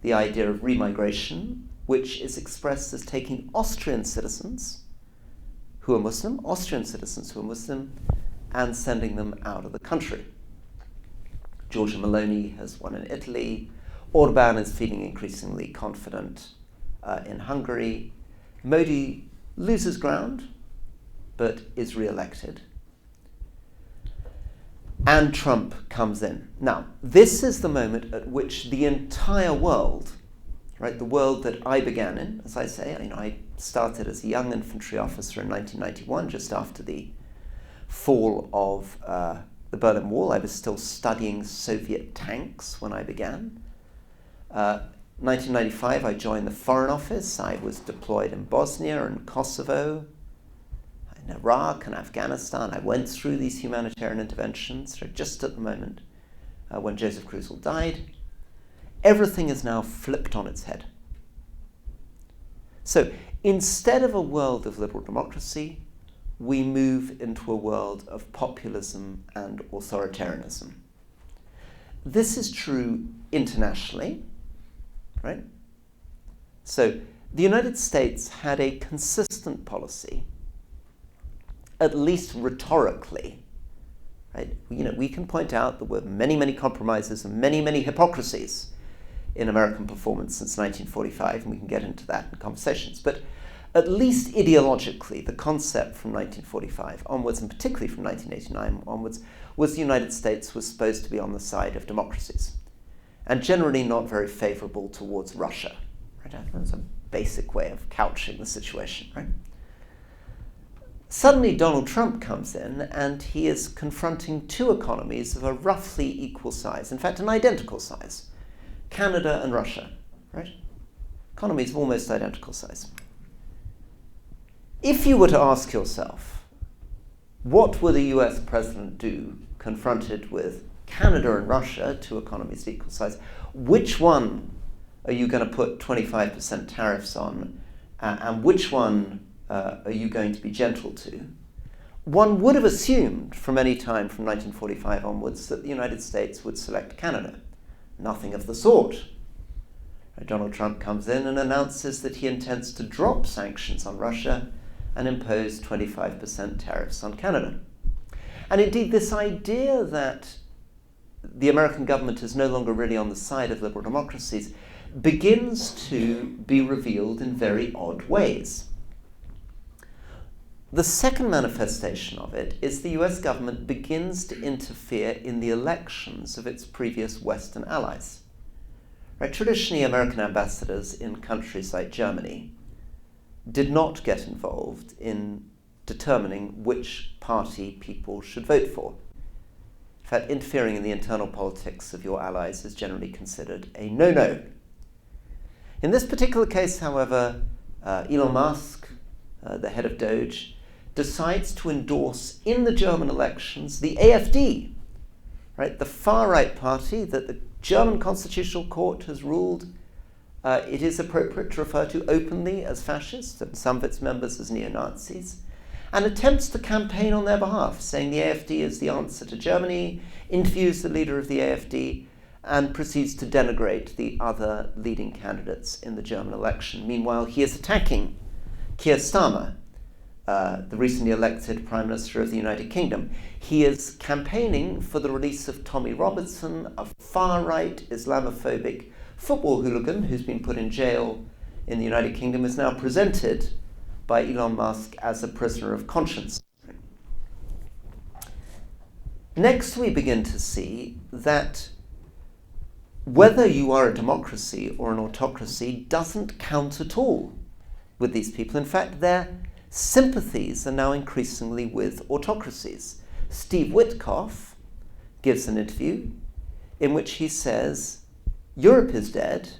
the idea of remigration, which is expressed as taking Austrian citizens who are Muslim, and sending them out of the country. Giorgia Meloni has won in Italy. Orban is feeling increasingly confident in Hungary. Modi loses ground, but is re-elected. And Trump comes in. Now, this is the moment at which the entire world, right, the world that I began in, as I say, I started as a young infantry officer in 1991, just after the fall of the Berlin Wall. I was still studying Soviet tanks when I began. 1995, I joined the Foreign Office. I was deployed in Bosnia and Kosovo, in Iraq and Afghanistan. I went through these humanitarian interventions just at the moment when Joseph Kruzel died. Everything is now flipped on its head. So instead of a world of liberal democracy, we move into a world of populism and authoritarianism. This is true internationally, right? So the United States had a consistent policy, at least rhetorically, right? We can point out there were many, many compromises and many, many hypocrisies in American performance since 1945, and we can get into that in conversations. But at least ideologically, the concept from 1945 onwards, and particularly from 1989 onwards, was the United States was supposed to be on the side of democracies, and generally not very favorable towards Russia. Right? That's a basic way of couching the situation, right? Suddenly, Donald Trump comes in, and he is confronting two economies of a roughly equal size, in fact, an identical size, Canada and Russia, right? Economies of almost identical size. If you were to ask yourself, what would a US president do confronted with Canada and Russia, two economies of equal size? Which one are you going to put 25% tariffs on, and which one are you going to be gentle to? One would have assumed from any time from 1945 onwards that the United States would select Canada. Nothing of the sort. Donald Trump comes in and announces that he intends to drop sanctions on Russia and impose 25% tariffs on Canada. And indeed, this idea that the American government is no longer really on the side of liberal democracies begins to be revealed in very odd ways. The second manifestation of it is the US government begins to interfere in the elections of its previous Western allies. Right? Traditionally, American ambassadors in countries like Germany did not get involved in determining which party people should vote for. In fact, interfering in the internal politics of your allies is generally considered a no-no. In this particular case, however, Elon Musk, the head of Doge, decides to endorse in the German elections the AfD, right, the far-right party that the German Constitutional Court has ruled it is appropriate to refer to openly as fascists and some of its members as neo-Nazis, and attempts to campaign on their behalf, saying the AfD is the answer to Germany, interviews the leader of the AfD, and proceeds to denigrate the other leading candidates in the German election. Meanwhile, he is attacking Keir Starmer, the recently elected Prime Minister of the United Kingdom. He is campaigning for the release of Tommy Robertson, a far-right Islamophobic football hooligan who's been put in jail in the United Kingdom, is now presented by Elon Musk as a prisoner of conscience. Next, we begin to see that whether you are a democracy or an autocracy doesn't count at all with these people. In fact, their sympathies are now increasingly with autocracies. Steve Witkoff gives an interview in which he says, Europe is dead.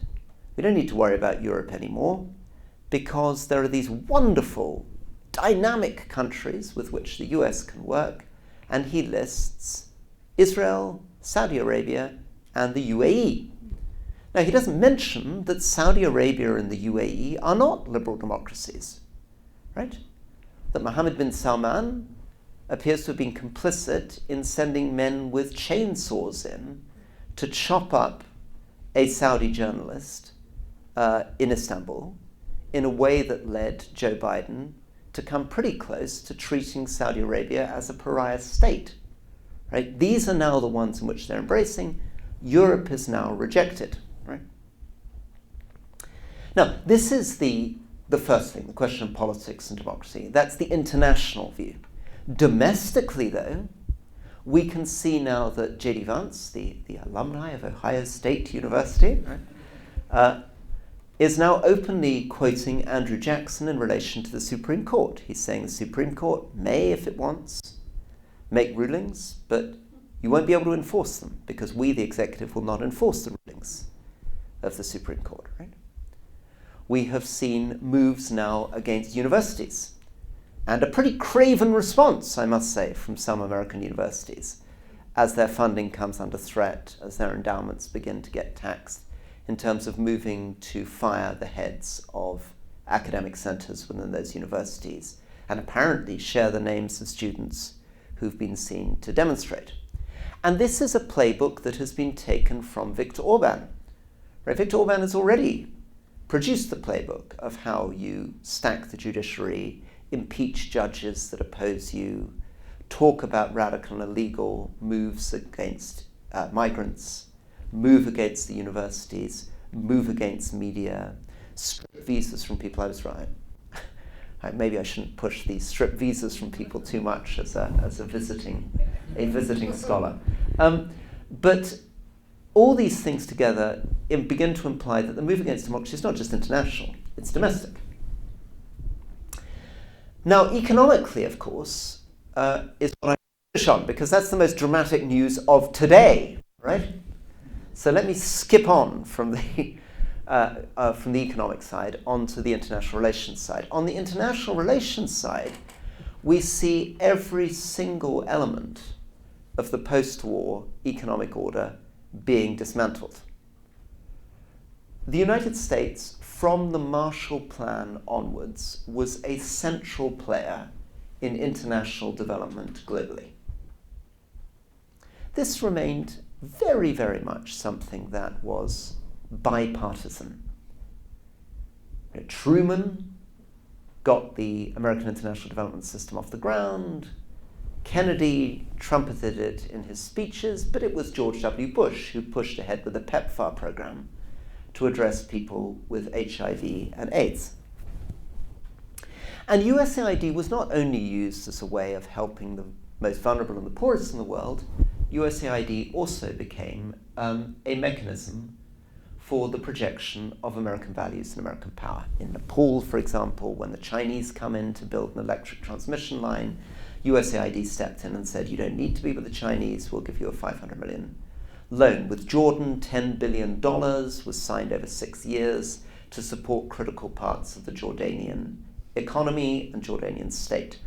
We don't need to worry about Europe anymore because there are these wonderful, dynamic countries with which the US can work, and he lists Israel, Saudi Arabia, and the UAE. Now, he doesn't mention that Saudi Arabia and the UAE are not liberal democracies, right? That Mohammed bin Salman appears to have been complicit in sending men with chainsaws in to chop up a Saudi journalist in Istanbul in a way that led Joe Biden to come pretty close to treating Saudi Arabia as a pariah state, right? These are now the ones in which they're embracing. Europe is now rejected, right? Now, this is the first thing, the question of politics and democracy. That's the international view. Domestically, though, we can see now that J.D. Vance, the alumni of Ohio State University, right, is now openly quoting Andrew Jackson in relation to the Supreme Court. He's saying the Supreme Court may, if it wants, make rulings, but you won't be able to enforce them because we, the executive, will not enforce the rulings of the Supreme Court, right? We have seen moves now against universities, and a pretty craven response, I must say, from some American universities as their funding comes under threat, as their endowments begin to get taxed, in terms of moving to fire the heads of academic centres within those universities, and apparently share the names of students who've been seen to demonstrate. And this is a playbook that has been taken from Viktor Orban. Right? Viktor Orban has already produced the playbook of how you stack the judiciary, impeach judges that oppose you, talk about radical and illegal moves against migrants, move against the universities, move against media, strip visas from people. I was right. Maybe I shouldn't push these strip visas from people too much as a visiting scholar. But all these things together begin to imply that the move against democracy is not just international, it's domestic. Now, economically, of course, is what I finish on, because that's the most dramatic news of today, right? So let me skip on from the economic side onto the international relations side. On the international relations side, we see every single element of the post-war economic order being dismantled. The United States, from the Marshall Plan onwards, was a central player in international development globally. This remained very, very much something that was bipartisan. Truman got the American international development system off the ground. Kennedy trumpeted it in his speeches, but it was George W. Bush who pushed ahead with the PEPFAR program to address people with HIV and AIDS. And USAID was not only used as a way of helping the most vulnerable and the poorest in the world, USAID also became a mechanism for the projection of American values and American power. In Nepal, for example, when the Chinese come in to build an electric transmission line, USAID stepped in and said, you don't need to be with the Chinese, we'll give you a $500 million loan. With Jordan, $10 billion was signed over 6 years to support critical parts of the Jordanian economy and Jordanian state.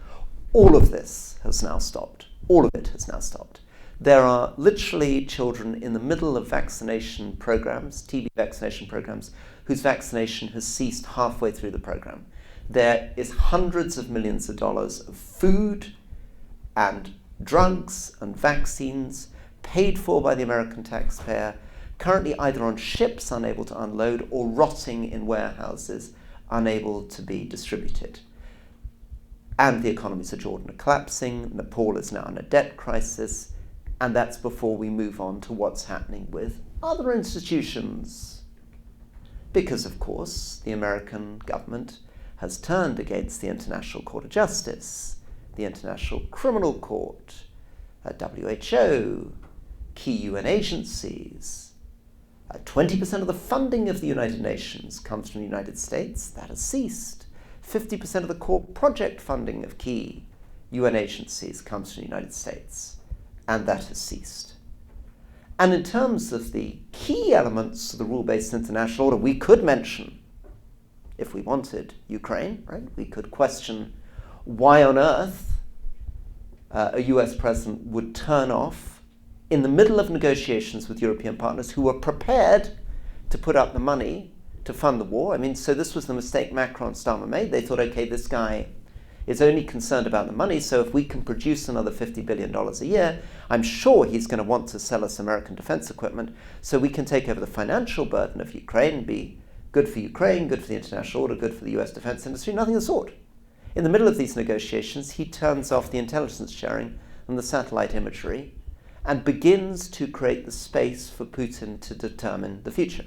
All of this has now stopped. All of it has now stopped. There are literally children in the middle of vaccination programs, TB vaccination programs, whose vaccination has ceased halfway through the program. There is hundreds of millions of dollars of food and drugs and vaccines paid for by the American taxpayer, currently either on ships unable to unload or rotting in warehouses unable to be distributed. And the economies of Jordan are collapsing. Nepal is now in a debt crisis. And that's before we move on to what's happening with other institutions. Because, of course, the American government has turned against the International Court of Justice, the International Criminal Court, WHO, key UN agencies. 20% of the funding of the United Nations comes from the United States. That has ceased. 50% of the core project funding of key UN agencies comes from the United States. And that has ceased. And in terms of the key elements of the rule-based international order, we could mention if we wanted Ukraine, right? We could question why on earth a US president would turn off in the middle of negotiations with European partners who were prepared to put up the money to fund the war. I mean, so this was the mistake Macron and Starmer made. They thought, okay, this guy is only concerned about the money, so if we can produce another $50 billion a year, I'm sure he's going to want to sell us American defense equipment so we can take over the financial burden of Ukraine and be good for Ukraine, good for the international order, good for the US defense industry, nothing of the sort. In the middle of these negotiations, he turns off the intelligence sharing and the satellite imagery and begins to create the space for Putin to determine the future.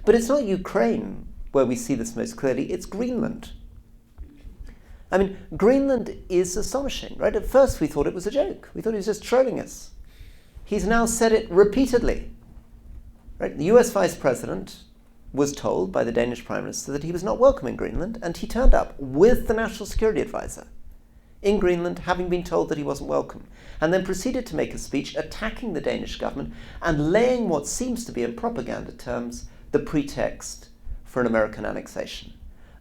But it's not Ukraine where we see this most clearly, it's Greenland. I mean, Greenland is astonishing, right? At first we thought it was a joke. We thought he was just trolling us. He's now said it repeatedly. Right? The US Vice President was told by the Danish Prime Minister that he was not welcome in Greenland, and he turned up with the National Security Advisor in Greenland, having been told that he wasn't welcome, and then proceeded to make a speech attacking the Danish government and laying what seems to be in propaganda terms the pretext for an American annexation.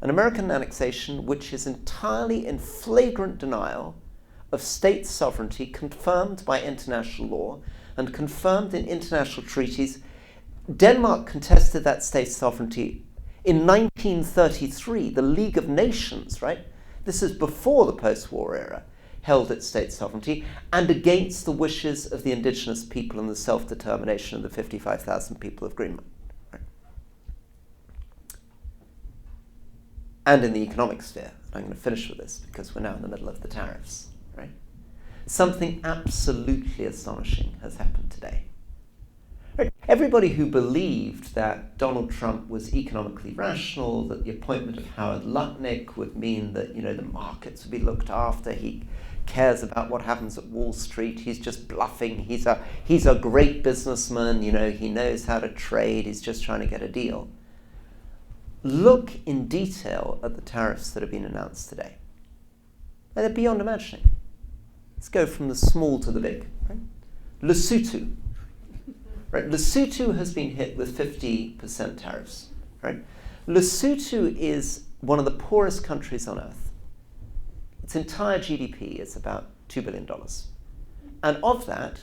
An American annexation which is entirely in flagrant denial of state sovereignty confirmed by international law and confirmed in international treaties. Denmark contested that state sovereignty in 1933, the League of Nations, right? This is before the post-war era, held its state sovereignty and against the wishes of the indigenous people and the self-determination of the 55,000 people of Greenland. Right? And in the economic sphere, I'm going to finish with this because we're now in the middle of the tariffs, right? Something absolutely astonishing has happened today. Right. Everybody who believed that Donald Trump was economically rational, that the appointment of Howard Lutnick would mean that, the markets would be looked after, he cares about what happens at Wall Street, he's just bluffing, he's a great businessman, he knows how to trade, he's just trying to get a deal. Look in detail at the tariffs that have been announced today. They're beyond imagining. Let's go from the small to the big. Right? Lesotho. Right? Lesotho has been hit with 50% tariffs. Right? Lesotho is one of the poorest countries on earth. Its entire GDP is about $2 billion. And of that,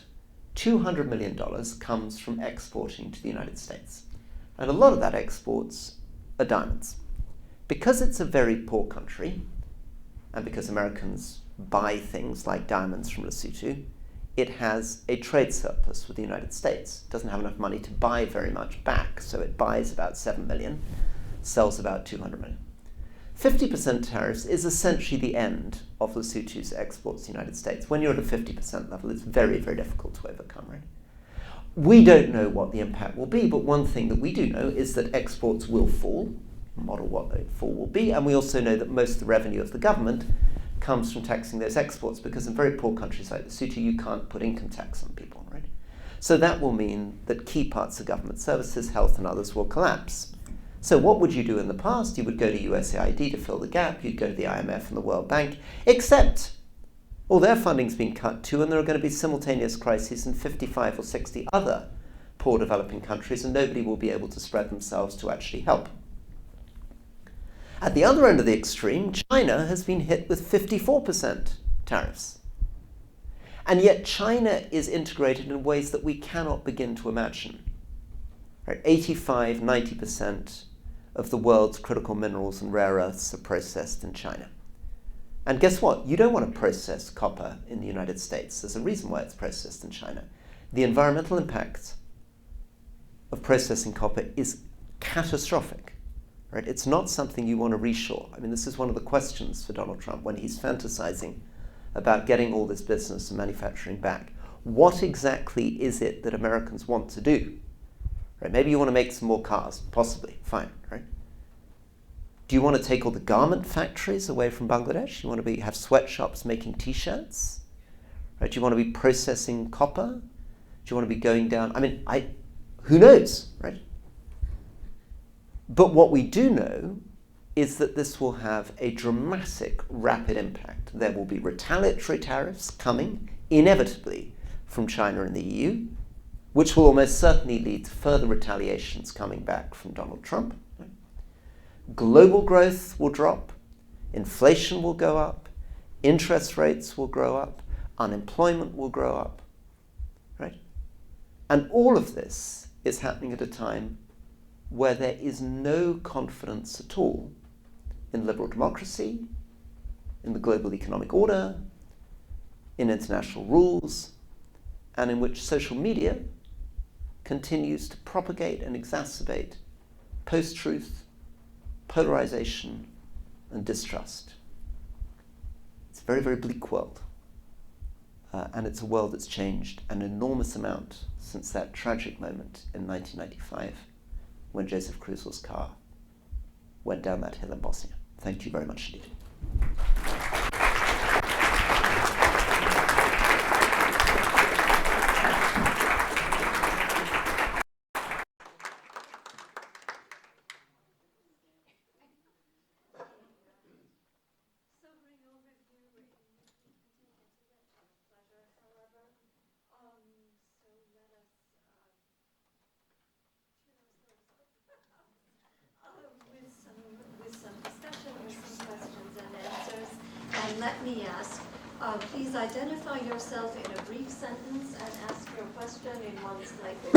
$200 million comes from exporting to the United States. And a lot of that exports are diamonds. Because it's a very poor country, and because Americans buy things like diamonds from Lesotho, it has a trade surplus with the United States. It doesn't have enough money to buy very much back, so it buys about 7 million, sells about 200 million. 50% tariffs is essentially the end of Lesotho's exports to the United States. When you're at a 50% level, it's very, very difficult to overcome, right? We don't know what the impact will be, but one thing that we do know is that exports will fall, model what the fall will be, and we also know that most of the revenue of the government comes from taxing those exports, because in very poor countries like Lesotho, you can't put income tax on people, right? So that will mean that key parts of government services, health and others, will collapse. So what would you do in the past? You would go to USAID to fill the gap, you'd go to the IMF and the World Bank, except all their funding's been cut too, and there are going to be simultaneous crises in 55 or 60 other poor developing countries, and nobody will be able to spread themselves to actually help. At the other end of the extreme, China has been hit with 54% tariffs. And yet China is integrated in ways that we cannot begin to imagine. Right? 85, 90% of the world's critical minerals and rare earths are processed in China. And guess what? You don't want to process copper in the United States. There's a reason why it's processed in China. The environmental impact of processing copper is catastrophic. Right? It's not something you want to reshore. I mean, this is one of the questions for Donald Trump when he's fantasizing about getting all this business and manufacturing back. What exactly is it that Americans want to do? Right? Maybe you want to make some more cars, possibly, fine, right? Do you want to take all the garment factories away from Bangladesh? You want to have sweatshops making t-shirts? Right? Do you want to be processing copper? Do you want to be going down? I mean, who knows, right? But what we do know is that this will have a dramatic, rapid impact. There will be retaliatory tariffs coming, inevitably, from China and the EU, which will almost certainly lead to further retaliations coming back from Donald Trump. global growth will drop, inflation will go up, interest rates will grow up, unemployment will grow up, right? And all of this is happening at a time where there is no confidence at all in liberal democracy, in the global economic order, in international rules, and in which social media continues to propagate and exacerbate post-truth, polarization, and distrust. It's a very, very bleak world. And it's a world that's changed an enormous amount since that tragic moment in 1995 when Joseph Kruzel's car went down that hill in Bosnia. Thank you very much indeed. Let me ask, please identify yourself in a brief sentence and ask your question in one's language.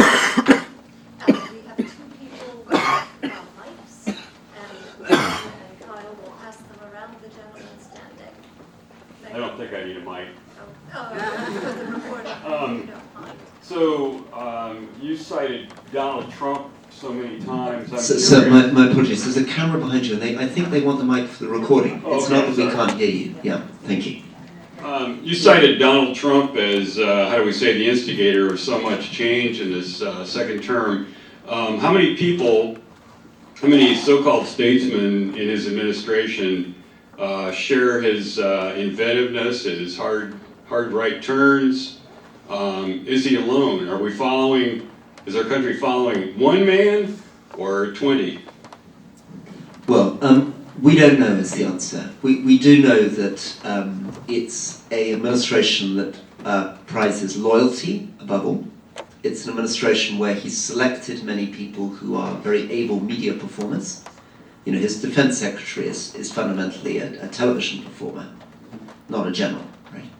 We have two people with mics, and Kyle will pass them around the gentleman standing. I don't think I need a mic. For the recording, you don't mind. So you cited Donald Trump so many times. So my apologies. There's a camera behind you, and I think they want the mic for the recording. It's not that we can't hear you. Yeah, thank you. You cited Donald Trump as, how do we say, the instigator of so much change in this second term. How many people, how many so-called statesmen in his administration share his inventiveness, his hard right turns? Is he alone? Are we following? Is our country following one man or 20? Well, we don't know is the answer. We do know that it's an administration that prizes loyalty above all. It's an administration where he's selected many people who are very able media performers. You know, his defense secretary is fundamentally a television performer, not a general, right?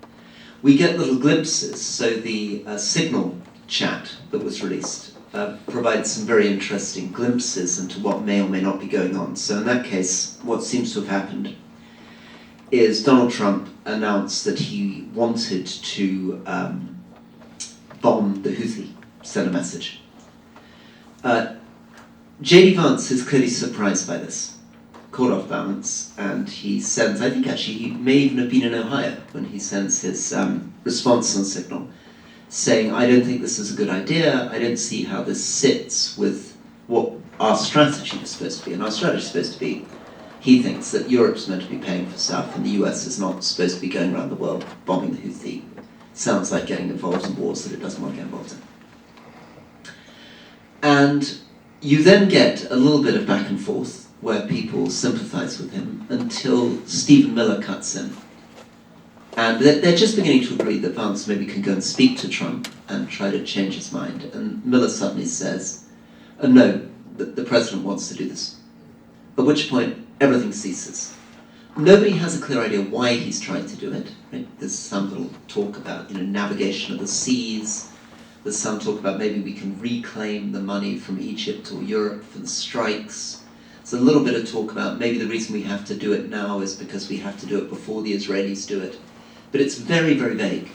We get little glimpses. So the Signal chat that was released provides some very interesting glimpses into what may or may not be going on. So in that case, what seems to have happened is Donald Trump announced that he wanted to bomb the Houthi, send a message. J.D. Vance is clearly surprised by this, caught off balance, and he sends, I think actually he may even have been in Ohio when he sends his response on Signal, saying, I don't think this is a good idea, I don't see how this sits with what our strategy is supposed to be. And our strategy is supposed to be, he thinks that Europe's meant to be paying for stuff and the US is not supposed to be going around the world bombing the Houthi. Sounds like getting involved in wars that it doesn't want to get involved in. And you then get a little bit of back and forth where people sympathize with him until Stephen Miller cuts in. And they're just beginning to agree that Vance maybe can go and speak to Trump and try to change his mind. And Miller suddenly says, no, the president wants to do this. At which point, everything ceases. Nobody has a clear idea why he's trying to do it. Right? There's some little talk about navigation of the seas. There's some talk about maybe we can reclaim the money from Egypt or Europe for the strikes. There's a little bit of talk about maybe the reason we have to do it now is because we have to do it before the Israelis do it. But it's very, very vague.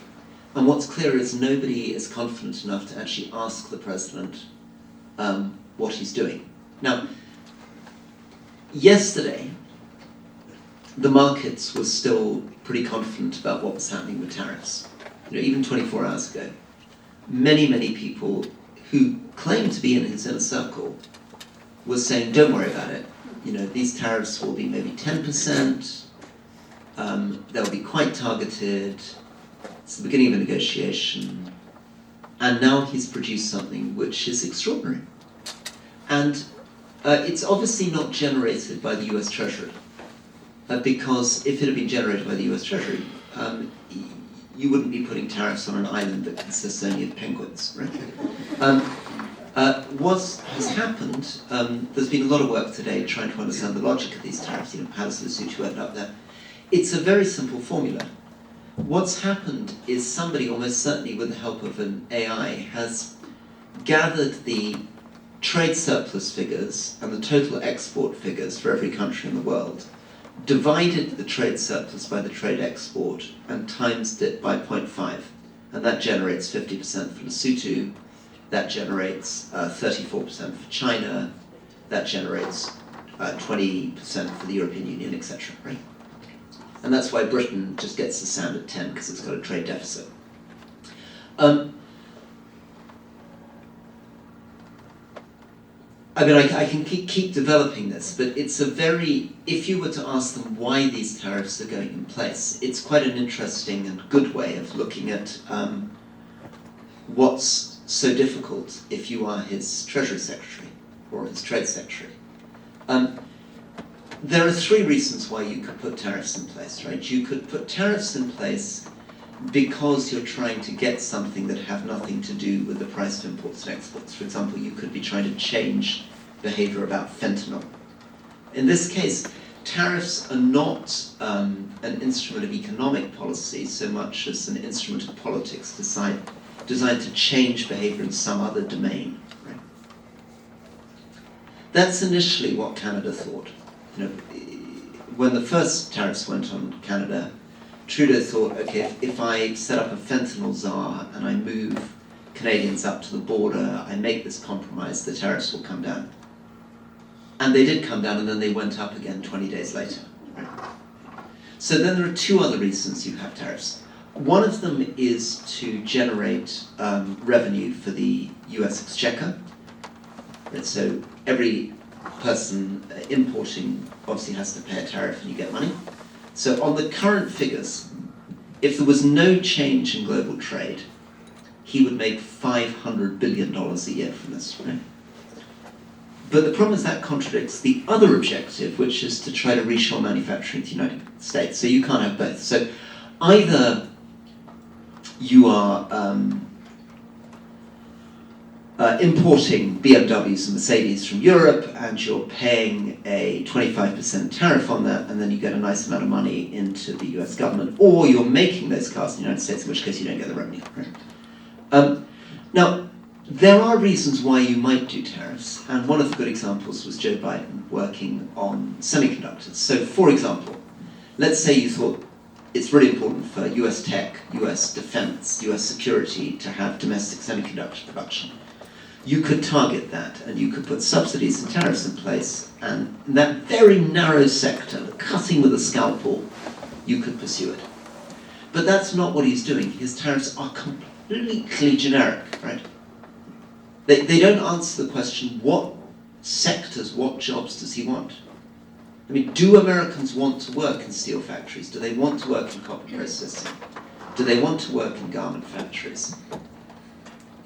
And what's clear is nobody is confident enough to actually ask the president what he's doing. Now, yesterday, the markets were still pretty confident about what was happening with tariffs. Even 24 hours ago, many, many people who claimed to be in his inner circle were saying, don't worry about it. These tariffs will be maybe 10%. They'll be quite targeted. It's the beginning of a negotiation. And now he's produced something which is extraordinary. And it's obviously not generated by the US Treasury. Because if it had been generated by the US Treasury, you wouldn't be putting tariffs on an island that consists only of penguins, right? What has happened, there's been a lot of work today trying to understand the logic of these tariffs. How does Lesotho end up there? It's a very simple formula. What's happened is somebody, almost certainly with the help of an AI, has gathered the trade surplus figures and the total export figures for every country in the world, divided the trade surplus by the trade export, and timesed it by 0.5. And that generates 50% for Lesotho, that generates 34% for China, that generates 20% for the European Union, etc. Right? And that's why Britain just gets the standard 10, because it's got a trade deficit. I mean, I can keep developing this, but it's a very, if you were to ask them why these tariffs are going in place, it's quite an interesting and good way of looking at what's so difficult if you are his Treasury Secretary or his Trade Secretary. There are three reasons why you could put tariffs in place, right? You could put tariffs in place because you're trying to get something that have nothing to do with the price of imports and exports. For example, you could be trying to change behavior about fentanyl. In this case, tariffs are not an instrument of economic policy so much as an instrument of politics designed to change behavior in some other domain. Right? That's initially what Canada thought. When the first tariffs went on Canada, Trudeau thought, okay, if I set up a fentanyl czar and I move Canadians up to the border, I make this compromise, the tariffs will come down. And they did come down, and then they went up again 20 days later. Right? So then there are two other reasons you have tariffs. One of them is to generate revenue for the US exchequer. Right? So every person importing obviously has to pay a tariff and you get money. So on the current figures, if there was no change in global trade, he would make $500 billion a year from this, right? But the problem is that contradicts the other objective, which is to try to reshore manufacturing to the United States. So you can't have both. So either you are importing BMWs and Mercedes from Europe, and you're paying a 25% tariff on that, and then you get a nice amount of money into the US government, or you're making those cars in the United States, in which case you don't get the revenue. Right? Now, there are reasons why you might do tariffs, and one of the good examples was Joe Biden working on semiconductors. So, for example, let's say you thought it's really important for US tech, US defense, US security to have domestic semiconductor production. You could target that, and you could put subsidies and tariffs in place, and in that very narrow sector, cutting with a scalpel, you could pursue it. But that's not what he's doing. His tariffs are completely generic, right? They don't answer the question, what sectors, what jobs does he want? I mean, do Americans want to work in steel factories? Do they want to work in copper processing? Do they want to work in garment factories?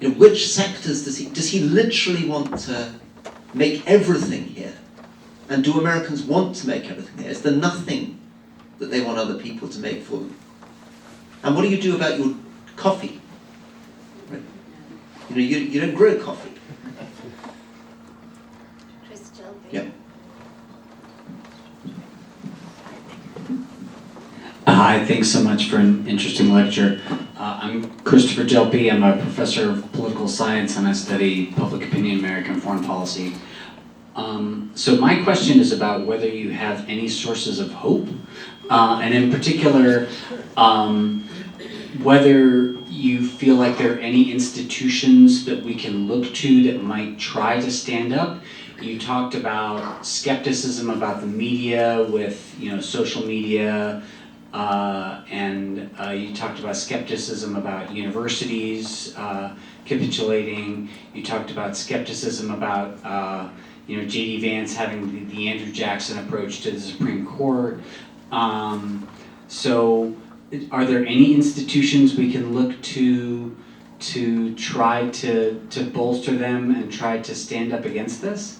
Which sectors does he literally want to make everything here? And do Americans want to make everything here? Is there nothing that they want other people to make for them? And what do you do about your coffee? Right? You don't grow coffee. Kruzel. Yeah. Hi, thanks so much for an interesting lecture. I'm Christopher Jelpe. I'm a professor of political science, and I study public opinion, American foreign policy. So my question is about whether you have any sources of hope, and in particular, whether you feel like there are any institutions that we can look to that might try to stand up. You talked about skepticism about the media with, social media, and you talked about skepticism about universities capitulating. You talked about skepticism about J.D. Vance having the Andrew Jackson approach to the Supreme Court. So are there any institutions we can look to try to bolster them and try to stand up against this?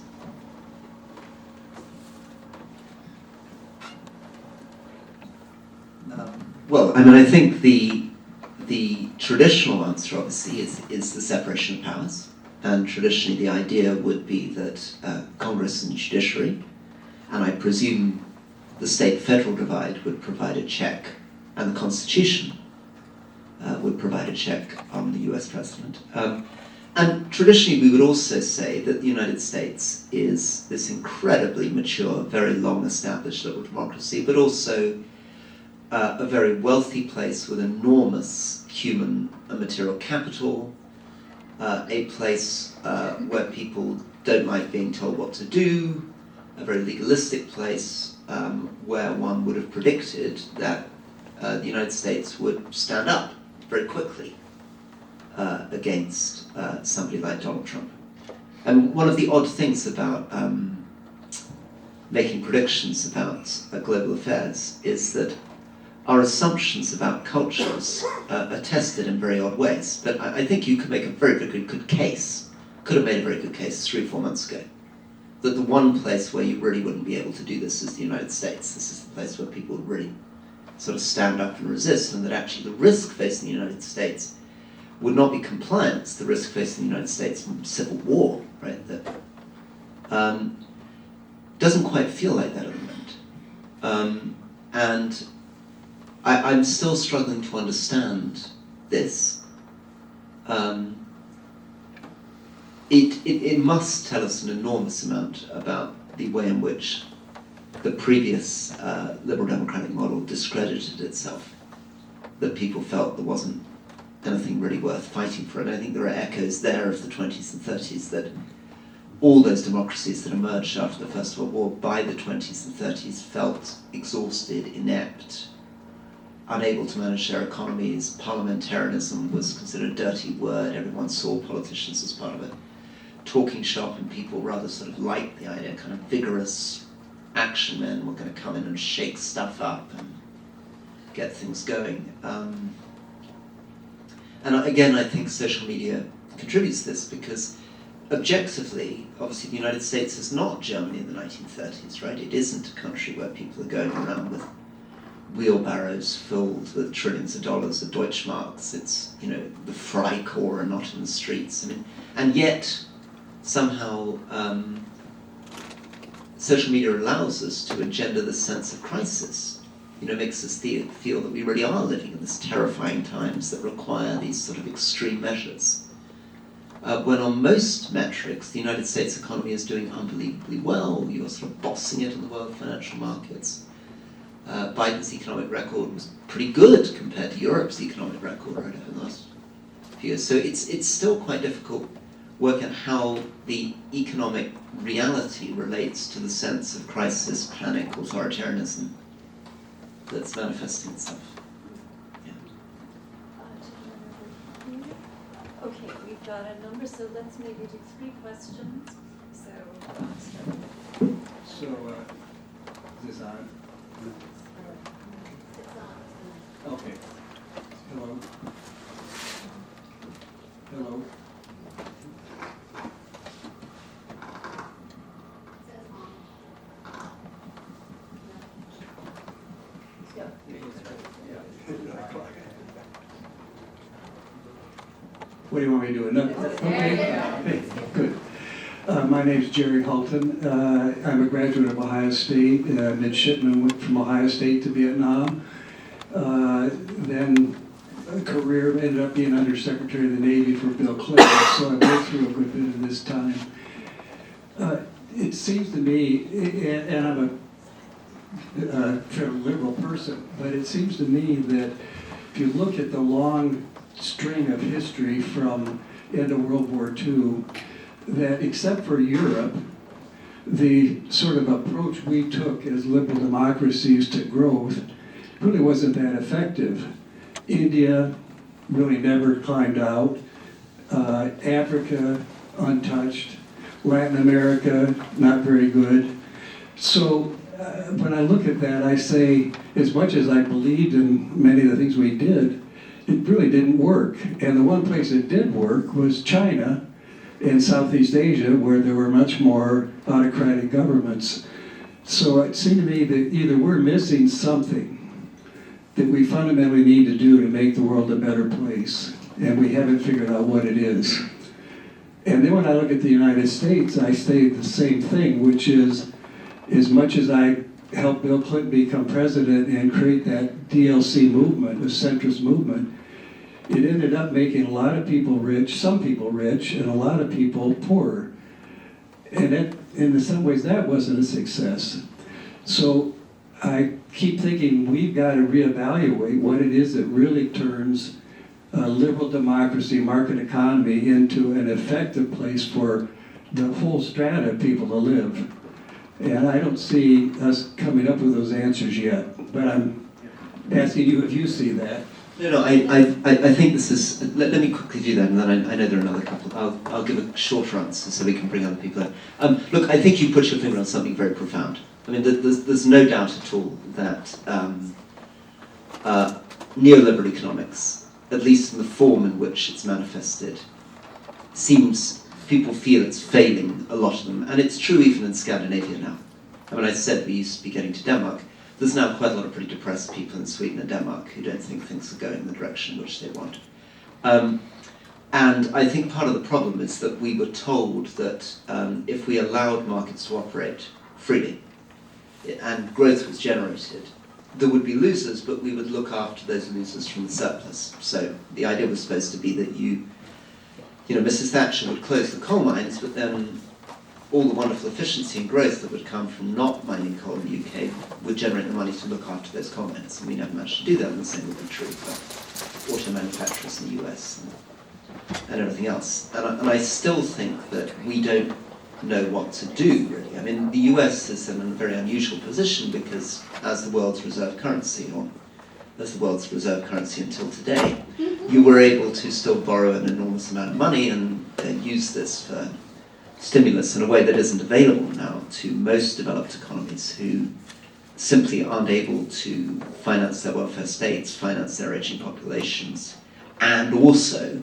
Well, I think the traditional answer, obviously, is the separation of powers. And traditionally the idea would be that Congress and judiciary, and I presume the state-federal divide, would provide a check, and the Constitution would provide a check on the US president. And traditionally we would also say that the United States is this incredibly mature, very long-established liberal democracy, but also a very wealthy place with enormous human and material capital, a place where people don't like being told what to do, a very legalistic place where one would have predicted that the United States would stand up very quickly against somebody like Donald Trump. And one of the odd things about making predictions about global affairs is that our assumptions about cultures are tested in very odd ways. But I think you could make a very, very good case, could have made a very good case 3 or 4 months ago, that the one place where you really wouldn't be able to do this is the United States. This is the place where people would really sort of stand up and resist, and that actually the risk facing the United States would not be compliance, the risk facing the United States from civil war, right? That doesn't quite feel like that at the moment. And I'm still struggling to understand this. It must tell us an enormous amount about the way in which the previous liberal democratic model discredited itself, that people felt there wasn't anything really worth fighting for. And I think there are echoes there of the 20s and 30s that all those democracies that emerged after the First World War by the 20s and 30s felt exhausted, inept, unable to manage their economies. Parliamentarianism was considered a dirty word. Everyone saw politicians as part of it. Talking shop, and people rather sort of liked the idea, kind of vigorous action men were going to come in and shake stuff up and get things going. And again, I think social media contributes to this, because objectively, obviously the United States is not Germany in the 1930s, right? It isn't a country where people are going around with wheelbarrows filled with trillions of dollars of Deutschmarks. It's, you know, the Freikorps are not in the streets. I mean, and yet, somehow, social media allows us to engender this sense of crisis. You know, makes us feel that we really are living in these terrifying times that require these sort of extreme measures. When on most metrics, the United States economy is doing unbelievably well. You're sort of bossing it in the world financial markets. Biden's economic record was pretty good compared to Europe's economic record right over the last few years. So it's still quite difficult working out how the economic reality relates to the sense of crisis, panic, authoritarianism that's manifesting itself. Yeah. Okay, we've got a number, so let's maybe do 3 questions. So, is this on? Okay. Hello. Hello. What do you want me to do? Okay. Hey, good. My name's Jerry Hulton. I'm a graduate of Ohio State. Midshipman, went from Ohio State to Vietnam. Then a career, ended up being Undersecretary of the Navy for Bill Clinton, so I went through a good bit of this time. It seems to me, and I'm a fairly liberal person, but it seems to me that if you look at the long string of history from end of World War II, that except for Europe, the sort of approach we took as liberal democracies to growth really wasn't that effective. India really never climbed out. Africa, untouched. Latin America, not very good. So when I look at that, I say, as much as I believed in many of the things we did, it really didn't work. And the one place it did work was China and Southeast Asia, where there were much more autocratic governments. So it seemed to me that either we're missing something that we fundamentally need to do to make the world a better place, and we haven't figured out what it is. And then when I look at the United States, I say the same thing, which is, as much as I helped Bill Clinton become president and create that DLC movement, the centrist movement, it ended up making a lot of people rich, some people rich, and a lot of people poorer. And that, in some ways, that wasn't a success. So I keep thinking we've got to reevaluate what it is that really turns liberal democracy, market economy into an effective place for the whole strata of people to live. And I don't see us coming up with those answers yet, but I'm asking you if you see that. No, I think this is, let me quickly do that, and then I know there are another couple. I'll give a shorter answer so we can bring other people in. Look, I think you put your finger on something very profound. I mean, there's no doubt at all that neoliberal economics, at least in the form in which it's manifested, seems, people feel it's failing, a lot of them. And it's true even in Scandinavia now. I mean, I said we used to be getting to Denmark. There's now quite a lot of pretty depressed people in Sweden and Denmark who don't think things are going in the direction in which they want. And I think part of the problem is that we were told that if we allowed markets to operate freely and growth was generated, there would be losers, but we would look after those losers from the surplus. So the idea was supposed to be that you know, Mrs. Thatcher would close the coal mines, but then all the wonderful efficiency and growth that would come from not mining coal in the UK would generate the money to look after those coal mines. And we never managed to do that, and the same would be true for auto manufacturers in the US and everything else. And I still think that we don't know what to do, really. I mean, the US is in a very unusual position because as the world's reserve currency, or as the world's reserve currency until today, you were able to still borrow an enormous amount of money and use this for stimulus in a way that isn't available now to most developed economies who simply aren't able to finance their welfare states, finance their aging populations, and also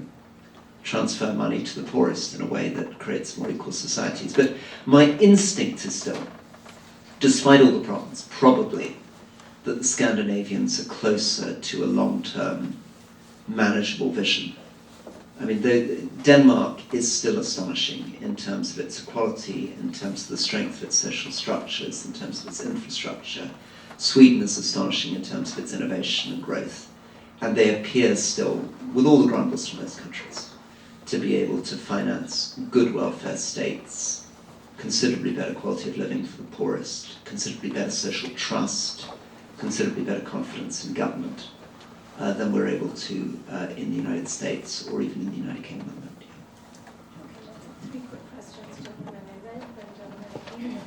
transfer money to the poorest in a way that creates more equal societies. But my instinct is still, despite all the problems, probably that the Scandinavians are closer to a long-term, manageable vision. I mean, Denmark is still astonishing in terms of its equality, in terms of the strength of its social structures, in terms of its infrastructure. Sweden is astonishing in terms of its innovation and growth. And they appear still, with all the grumbles from those countries, to be able to finance good welfare states, considerably better quality of living for the poorest, considerably better social trust, considerably better confidence in government than we're able to in the United States or even in the United Kingdom. Three quick questions, gentlemen. Gentlemen.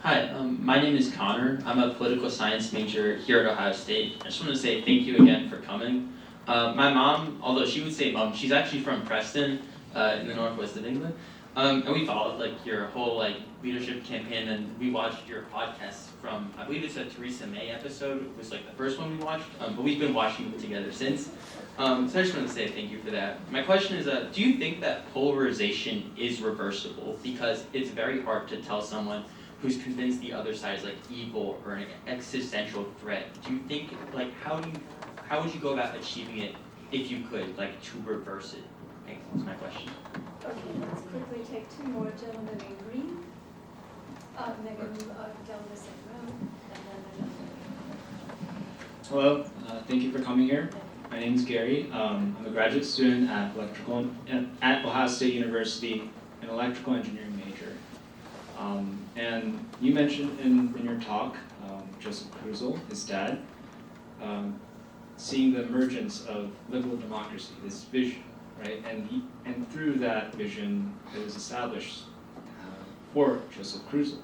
Hi, my name is Connor. I'm a political science major here at Ohio State. I just want to say thank you again for coming. My mom, although she would say mom, she's actually from Preston in the northwest of England. And we followed like your whole leadership campaign, and we watched your podcast from, I believe it's a Theresa May episode. It was like the first one we watched, but we've been watching it together since. So I just want to say thank you for that. My question is, do you think that polarization is reversible? Because it's very hard to tell someone who's convinced the other side is like evil or an existential threat. Do you think, how would you go about achieving it if you could, to reverse it? That's my question. Okay, let's quickly take two more gentlemen in green. Megan, down the same row, and then the gentleman. Hello, thank you for coming here. My name is Gary. I'm a graduate student at Ohio State University, an electrical engineering major. And you mentioned in your talk, Joseph Kruzel, his dad, seeing the emergence of liberal democracy, this vision, right? And through that vision, it was established for Joseph Kruzel.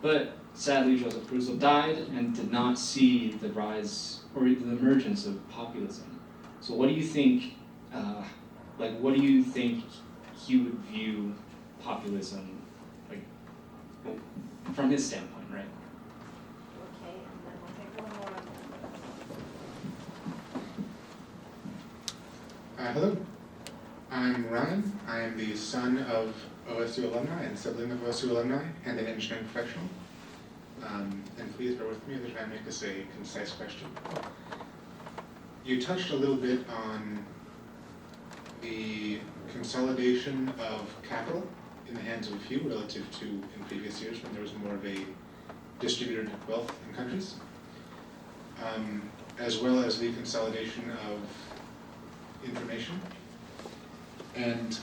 But sadly, Joseph Kruzel died and did not see the rise or the emergence of populism. So what do you think, what do you think he would view populism, from his standpoint, right? Okay, and then we'll take one more. Hello, I'm Ryan. I am the son of OSU alumni and sibling of OSU alumni and an engineering professional. And please bear with me as I try to make this a concise question. You touched a little bit on the consolidation of capital in the hands of a few relative to in previous years when there was more of a distributed wealth in countries, as well as the consolidation of information. And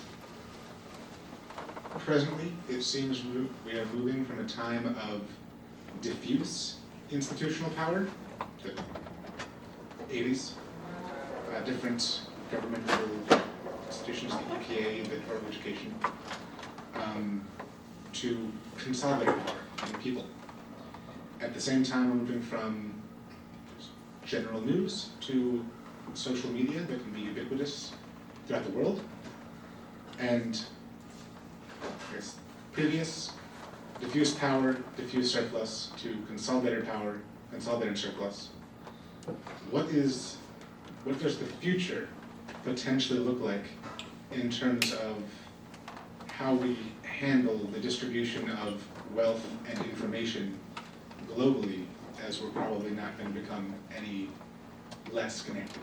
presently, it seems we are moving from a time of diffuse institutional power, the 80s, different governmental institutions, the EPA, the Department of Education, to consolidated power in people. At the same time, we're moving from general news to social media that can be ubiquitous throughout the world. And I guess previous diffuse power, diffuse surplus to consolidated power, consolidated surplus. What does the future potentially look like in terms of how we handle the distribution of wealth and information globally, as we're probably not going to become any less connected?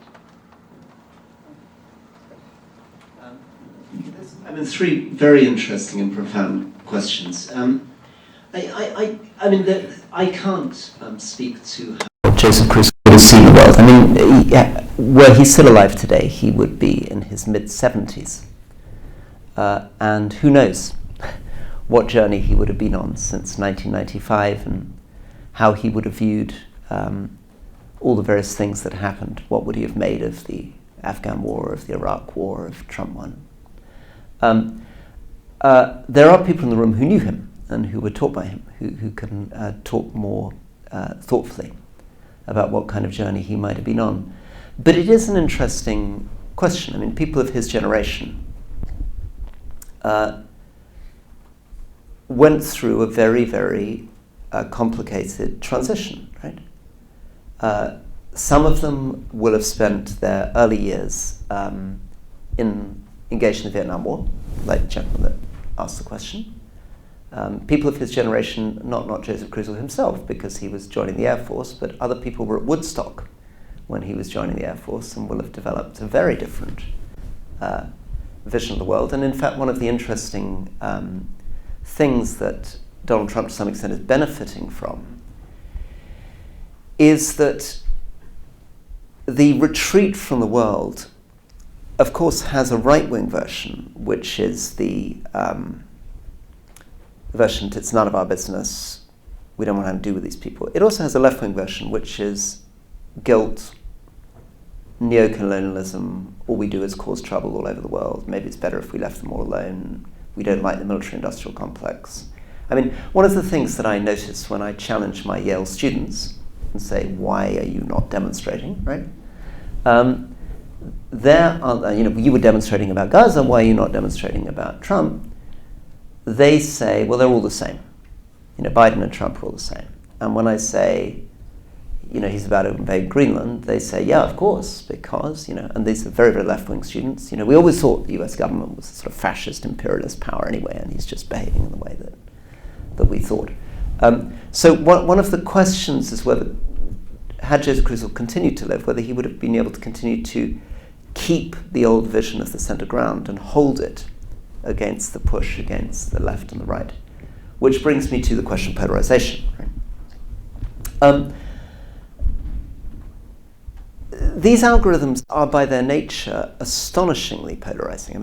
Three very interesting and profound questions. I can't speak to how Joseph Kruzel would have seen the world. Were he still alive today, he would be in his mid-70s. And who knows what journey he would have been on since 1995 and how he would have viewed all the various things that happened. What would he have made of the Afghan war, of the Iraq war, if Trump won? There are people in the room who knew him and who were taught by him, who can talk more thoughtfully about what kind of journey he might have been on. But it is an interesting question. People of his generation went through a very, very complicated transition, right? Some of them will have spent their early years engaged in the Vietnam War, like the gentleman that asked the question. People of his generation, not Joseph Kruzel himself, because he was joining the Air Force, but other people were at Woodstock when he was joining the Air Force and will have developed a very different vision of the world. And in fact, one of the interesting things that Donald Trump to some extent is benefiting from is that the retreat from the world, of course, has a right-wing version, which is the version that it's none of our business, we don't want to have to do with these people. It also has a left-wing version, which is guilt, neo-colonialism, all we do is cause trouble all over the world, maybe it's better if we left them all alone, we don't like the military-industrial complex. One of the things that I notice when I challenge my Yale students and say, why are you not demonstrating, right? You were demonstrating about Gaza, why are you not demonstrating about Trump? They say, well, they're all the same. Biden and Trump are all the same. And when I say, he's about to invade Greenland, they say, yeah, of course, because, and these are very, very left-wing students. We always thought the US government was a sort of fascist imperialist power anyway, and he's just behaving in the way that we thought. So one of the questions is whether, had Joseph Kruzel continued to live, whether he would have been able to continue to keep the old vision of the center ground and hold it against the push against the left and the right. Which brings me to the question of polarization. Right? These algorithms are by their nature astonishingly polarizing.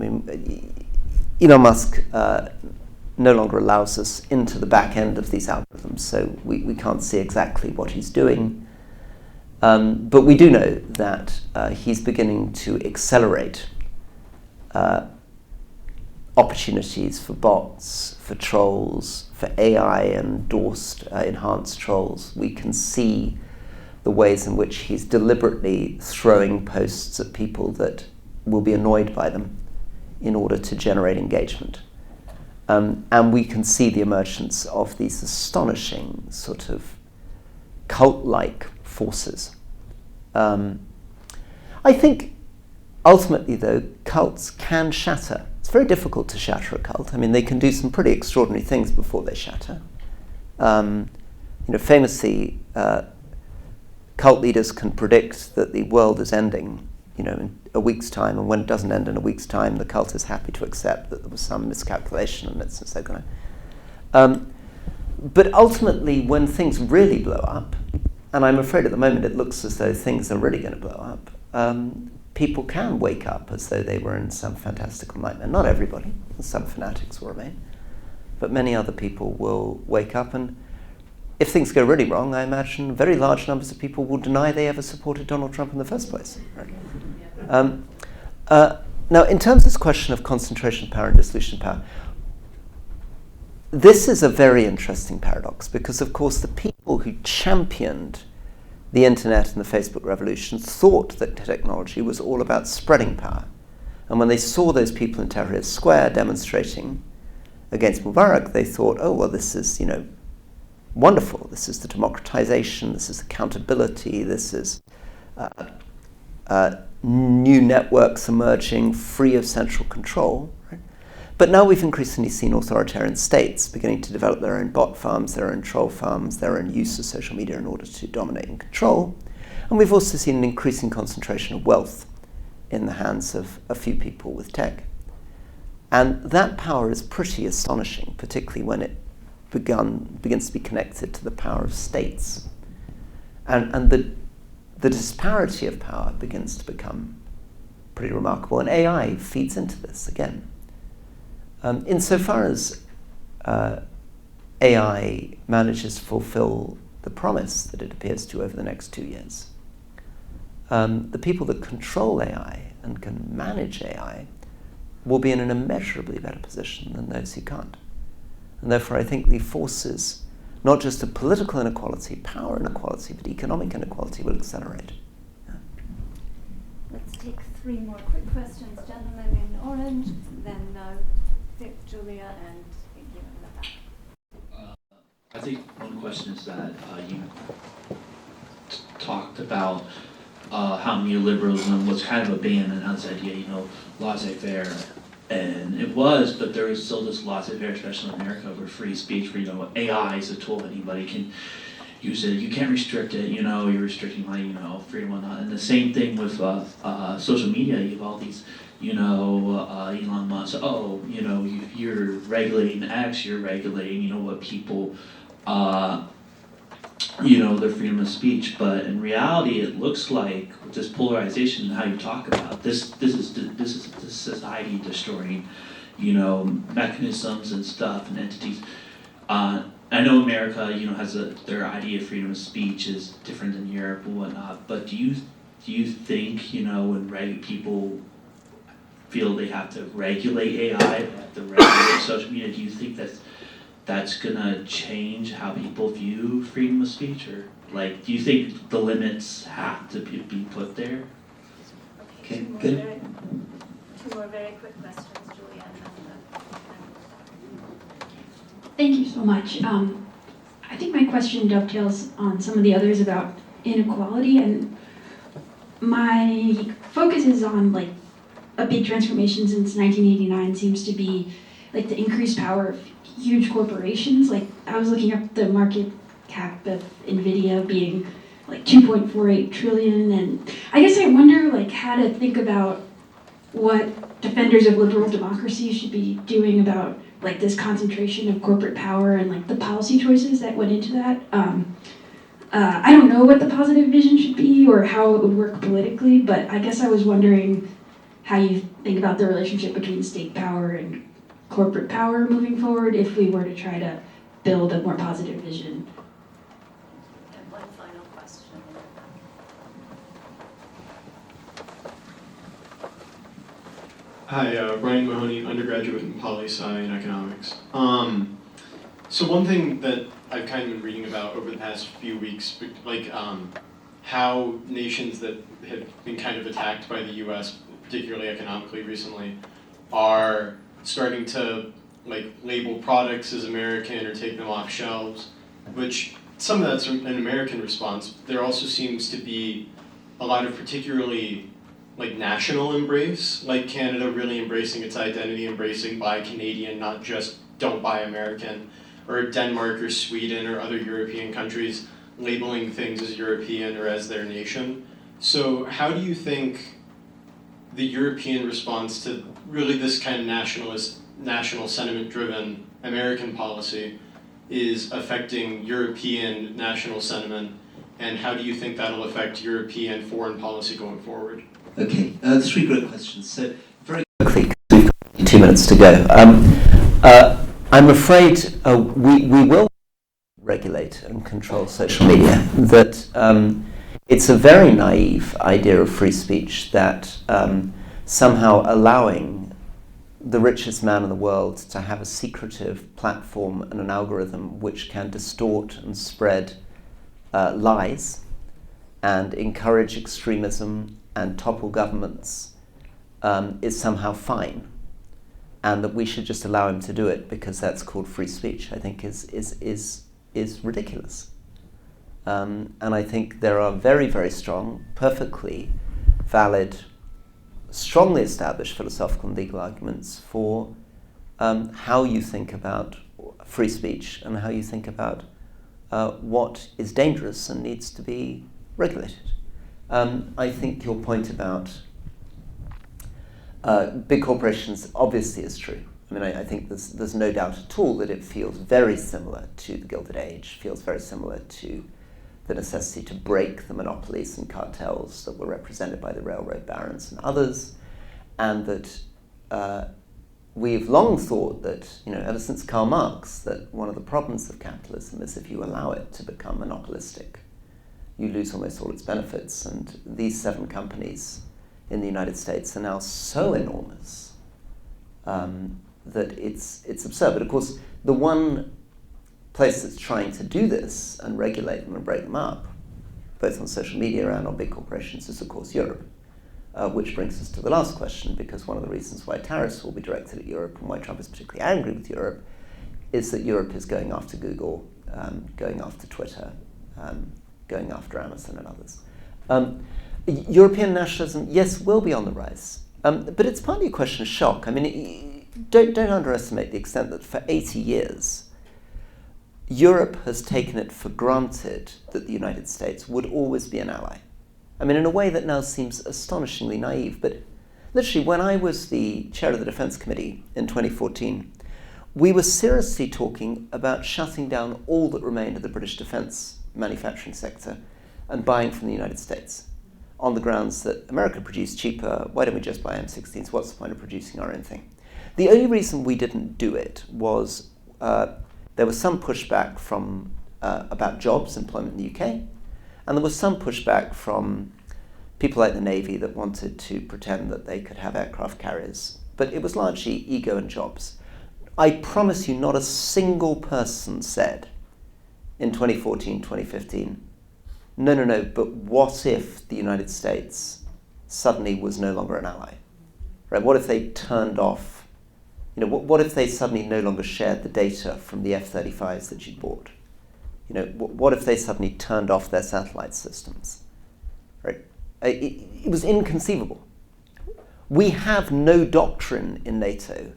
Elon Musk no longer allows us into the back end of these algorithms, so we can't see exactly what he's doing. But we do know that he's beginning to accelerate opportunities for bots, for trolls, for AI-endorsed, enhanced trolls. We can see the ways in which he's deliberately throwing posts at people that will be annoyed by them in order to generate engagement. And we can see the emergence of these astonishing sort of cult-like forces. I think ultimately, though, cults can shatter. It's very difficult to shatter a cult. They can do some pretty extraordinary things before they shatter. Famously, cult leaders can predict that the world is ending, in a week's time, and when it doesn't end in a week's time, the cult is happy to accept that there was some miscalculation and it's so going to. But ultimately, when things really blow up, and I'm afraid at the moment it looks as though things are really going to blow up, people can wake up as though they were in some fantastical nightmare. Not everybody, some fanatics will remain, but many other people will wake up, and if things go really wrong, I imagine very large numbers of people will deny they ever supported Donald Trump in the first place. Right? Now, in terms of this question of concentration of power and dissolution of power, this is a very interesting paradox because, of course, the people who championed the internet and the Facebook revolution thought that technology was all about spreading power. And when they saw those people in Tahrir Square demonstrating against Mubarak, they thought, oh, well, this is, wonderful. This is the democratization, this is accountability, this is new networks emerging free of central control. Right? But now we've increasingly seen authoritarian states beginning to develop their own bot farms, their own troll farms, their own use of social media in order to dominate and control. And we've also seen an increasing concentration of wealth in the hands of a few people with tech. And that power is pretty astonishing, particularly when it begins to be connected to the power of states. And the disparity of power begins to become pretty remarkable. And AI feeds into this again. Insofar as AI manages to fulfill the promise that it appears to over the next 2 years, the people that control AI and can manage AI will be in an immeasurably better position than those who can't. And therefore, I think the forces, not just of political inequality, power inequality, but economic inequality will accelerate. Yeah. Let's take 3 more quick questions. Gentlemen in orange, then Vic, Julia, and you in the back. I think one question is that you talked about how neoliberalism was kind of abandoned and how this idea, laissez-faire. And it was, but there is still this laissez-faire, especially in America, where free speech, where, AI is a tool, anybody can use it. You can't restrict it, you're restricting my, freedom and whatnot. And the same thing with social media. You have all these, Elon Musk, you're regulating X, you're regulating, what people, their freedom of speech. But in reality, it looks like with this polarization and how you talk about this is the society destroying, mechanisms and stuff and entities. I know America, has their idea of freedom of speech is different than Europe and whatnot. But do you think, when people feel they have to regulate AI, they have to regulate social media, do you think that's gonna change how people view freedom of speech, or do you think the limits have to be put there? Okay, good. 2 more very quick questions, Julia, and then Thank you so much. I think my question dovetails on some of the others about inequality, and my focus is on a big transformation since 1989 seems to be the increased power of huge corporations. I was looking up the market cap of NVIDIA being 2.48 trillion, and I guess I wonder how to think about what defenders of liberal democracy should be doing about this concentration of corporate power and the policy choices that went into that. I don't know what the positive vision should be or how it would work politically, but I guess I was wondering how you think about the relationship between state power and corporate power moving forward if we were to try to build a more positive vision. And one final question. Hi, Brian Mahoney, undergraduate in poli-sci and economics. So one thing that I've kind of been reading about over the past few weeks, how nations that have been kind of attacked by the U.S., particularly economically recently, are starting to label products as American or take them off shelves, which some of that's an American response. There also seems to be a lot of particularly national embrace, Canada really embracing its identity, embracing buy Canadian, not just don't buy American, or Denmark or Sweden or other European countries labeling things as European or as their nation. So how do you think the European response to really this kind of national sentiment-driven American policy is affecting European national sentiment, and how do you think that'll affect European foreign policy going forward? Okay, 3 great questions. So very quickly, because we've got 2 minutes to go. I'm afraid we will regulate and control social media. That it's a very naive idea of free speech that somehow allowing the richest man in the world to have a secretive platform and an algorithm which can distort and spread lies and encourage extremism and topple governments is somehow fine, and that we should just allow him to do it because that's called free speech, I think is ridiculous. And I think there are very, very strong, perfectly valid, strongly established philosophical and legal arguments for how you think about free speech and how you think about what is dangerous and needs to be regulated. I think your point about big corporations obviously is true. I mean, I think there's no doubt at all that it feels very similar to the Gilded Age, feels very similar to the necessity to break the monopolies and cartels that were represented by the railroad barons and others, and that we've long thought that, ever since Karl Marx, that one of the problems of capitalism is if you allow it to become monopolistic, you lose almost all its benefits. And these 7 companies in the United States are now so enormous that it's absurd. But of course, the one place that's trying to do this and regulate them and break them up, both on social media and on big corporations, is of course Europe. Which brings us to the last question, because one of the reasons why tariffs will be directed at Europe and why Trump is particularly angry with Europe is that Europe is going after Google, going after Twitter, going after Amazon and others. European nationalism, yes, will be on the rise, but it's partly a question of shock. I mean, don't underestimate the extent that for 80 years, Europe has taken it for granted that the United States would always be an ally. I mean, in a way that now seems astonishingly naive, but literally when I was the chair of the Defense Committee in 2014, we were seriously talking about shutting down all that remained of the British defense manufacturing sector and buying from the United States on the grounds that America produced cheaper. Why don't we just buy M16s? What's the point of producing our own thing? The only reason we didn't do it was there was some pushback from about jobs, employment in the UK, and there was some pushback from people like the Navy that wanted to pretend that they could have aircraft carriers. But it was largely ego and jobs. I promise you, not a single person said in 2014, 2015, no, but what if the United States suddenly was no longer an ally? Right? What if they turned off, what if they suddenly no longer shared the data from the F-35s that you bought? What if they suddenly turned off their satellite systems? Right? It was inconceivable. We have no doctrine in NATO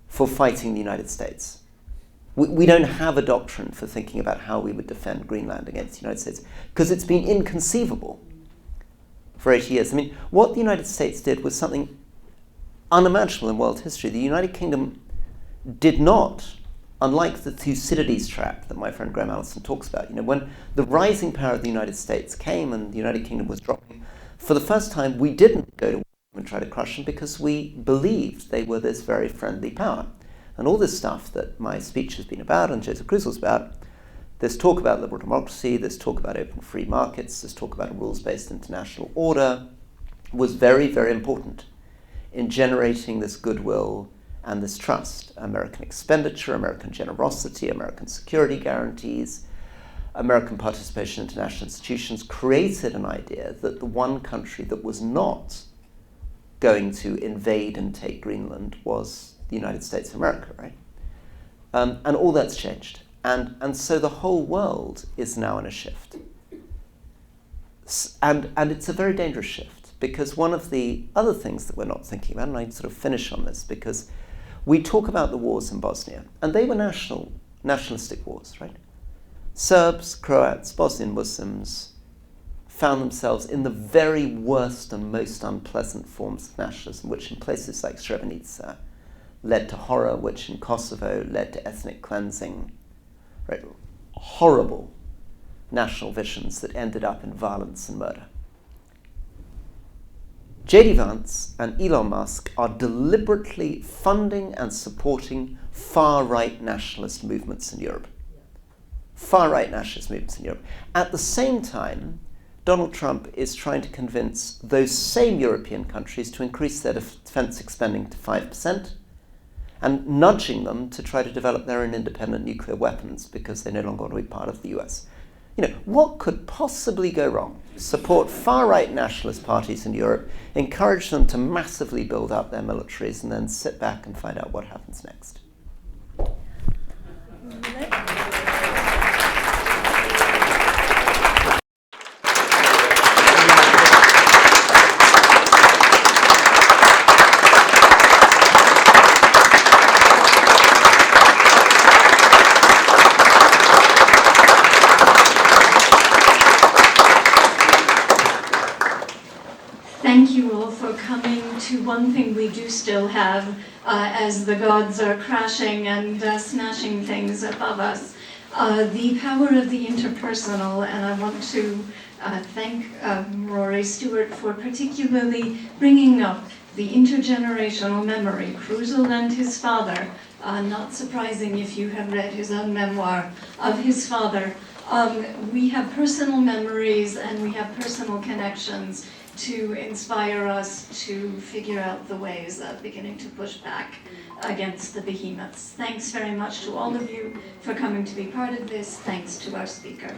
for fighting the United States. We don't have a doctrine for thinking about how we would defend Greenland against the United States, because it's been inconceivable for 80 years. I mean, what the United States did was something unimaginable in world history. The United Kingdom did not, unlike the Thucydides trap that my friend Graham Allison talks about, when the rising power of the United States came and the United Kingdom was dropping, for the first time we didn't go to war and try to crush them because we believed they were this very friendly power. And all this stuff that my speech has been about and Joseph Kruzel's about, this talk about liberal democracy, this talk about open free markets, this talk about a rules-based international order, was very, very important in generating this goodwill and this trust. American expenditure, American generosity, American security guarantees, American participation in international institutions created an idea that the one country that was not going to invade and take Greenland was the United States of America, right? And all that's changed. And so the whole world is now in a shift. And it's a very dangerous shift, because one of the other things that we're not thinking about, and I sort of finish on this, because we talk about the wars in Bosnia, and they were nationalistic wars, right? Serbs, Croats, Bosnian Muslims found themselves in the very worst and most unpleasant forms of nationalism, which in places like Srebrenica led to horror, which in Kosovo led to ethnic cleansing, right? Horrible national visions that ended up in violence and murder. J.D. Vance and Elon Musk are deliberately funding and supporting far-right nationalist movements in Europe. Far-right nationalist movements in Europe. At the same time, Donald Trump is trying to convince those same European countries to increase their defense spending to 5% and nudging them to try to develop their own independent nuclear weapons because they no longer want to be part of the US. You know, what could possibly go wrong? Support far-right nationalist parties in Europe, encourage them to massively build up their militaries, and then sit back and find out what happens next. Thank you all for coming to one thing we do still have as the gods are crashing and smashing things above us, the power of the interpersonal. And I want to thank Rory Stewart for particularly bringing up the intergenerational memory, Kruzel and his father. Not surprising if you have read his own memoir of his father. We have personal memories and we have personal connections to inspire us to figure out the ways of beginning to push back against the behemoths. Thanks very much to all of you for coming to be part of this. Thanks to our speaker.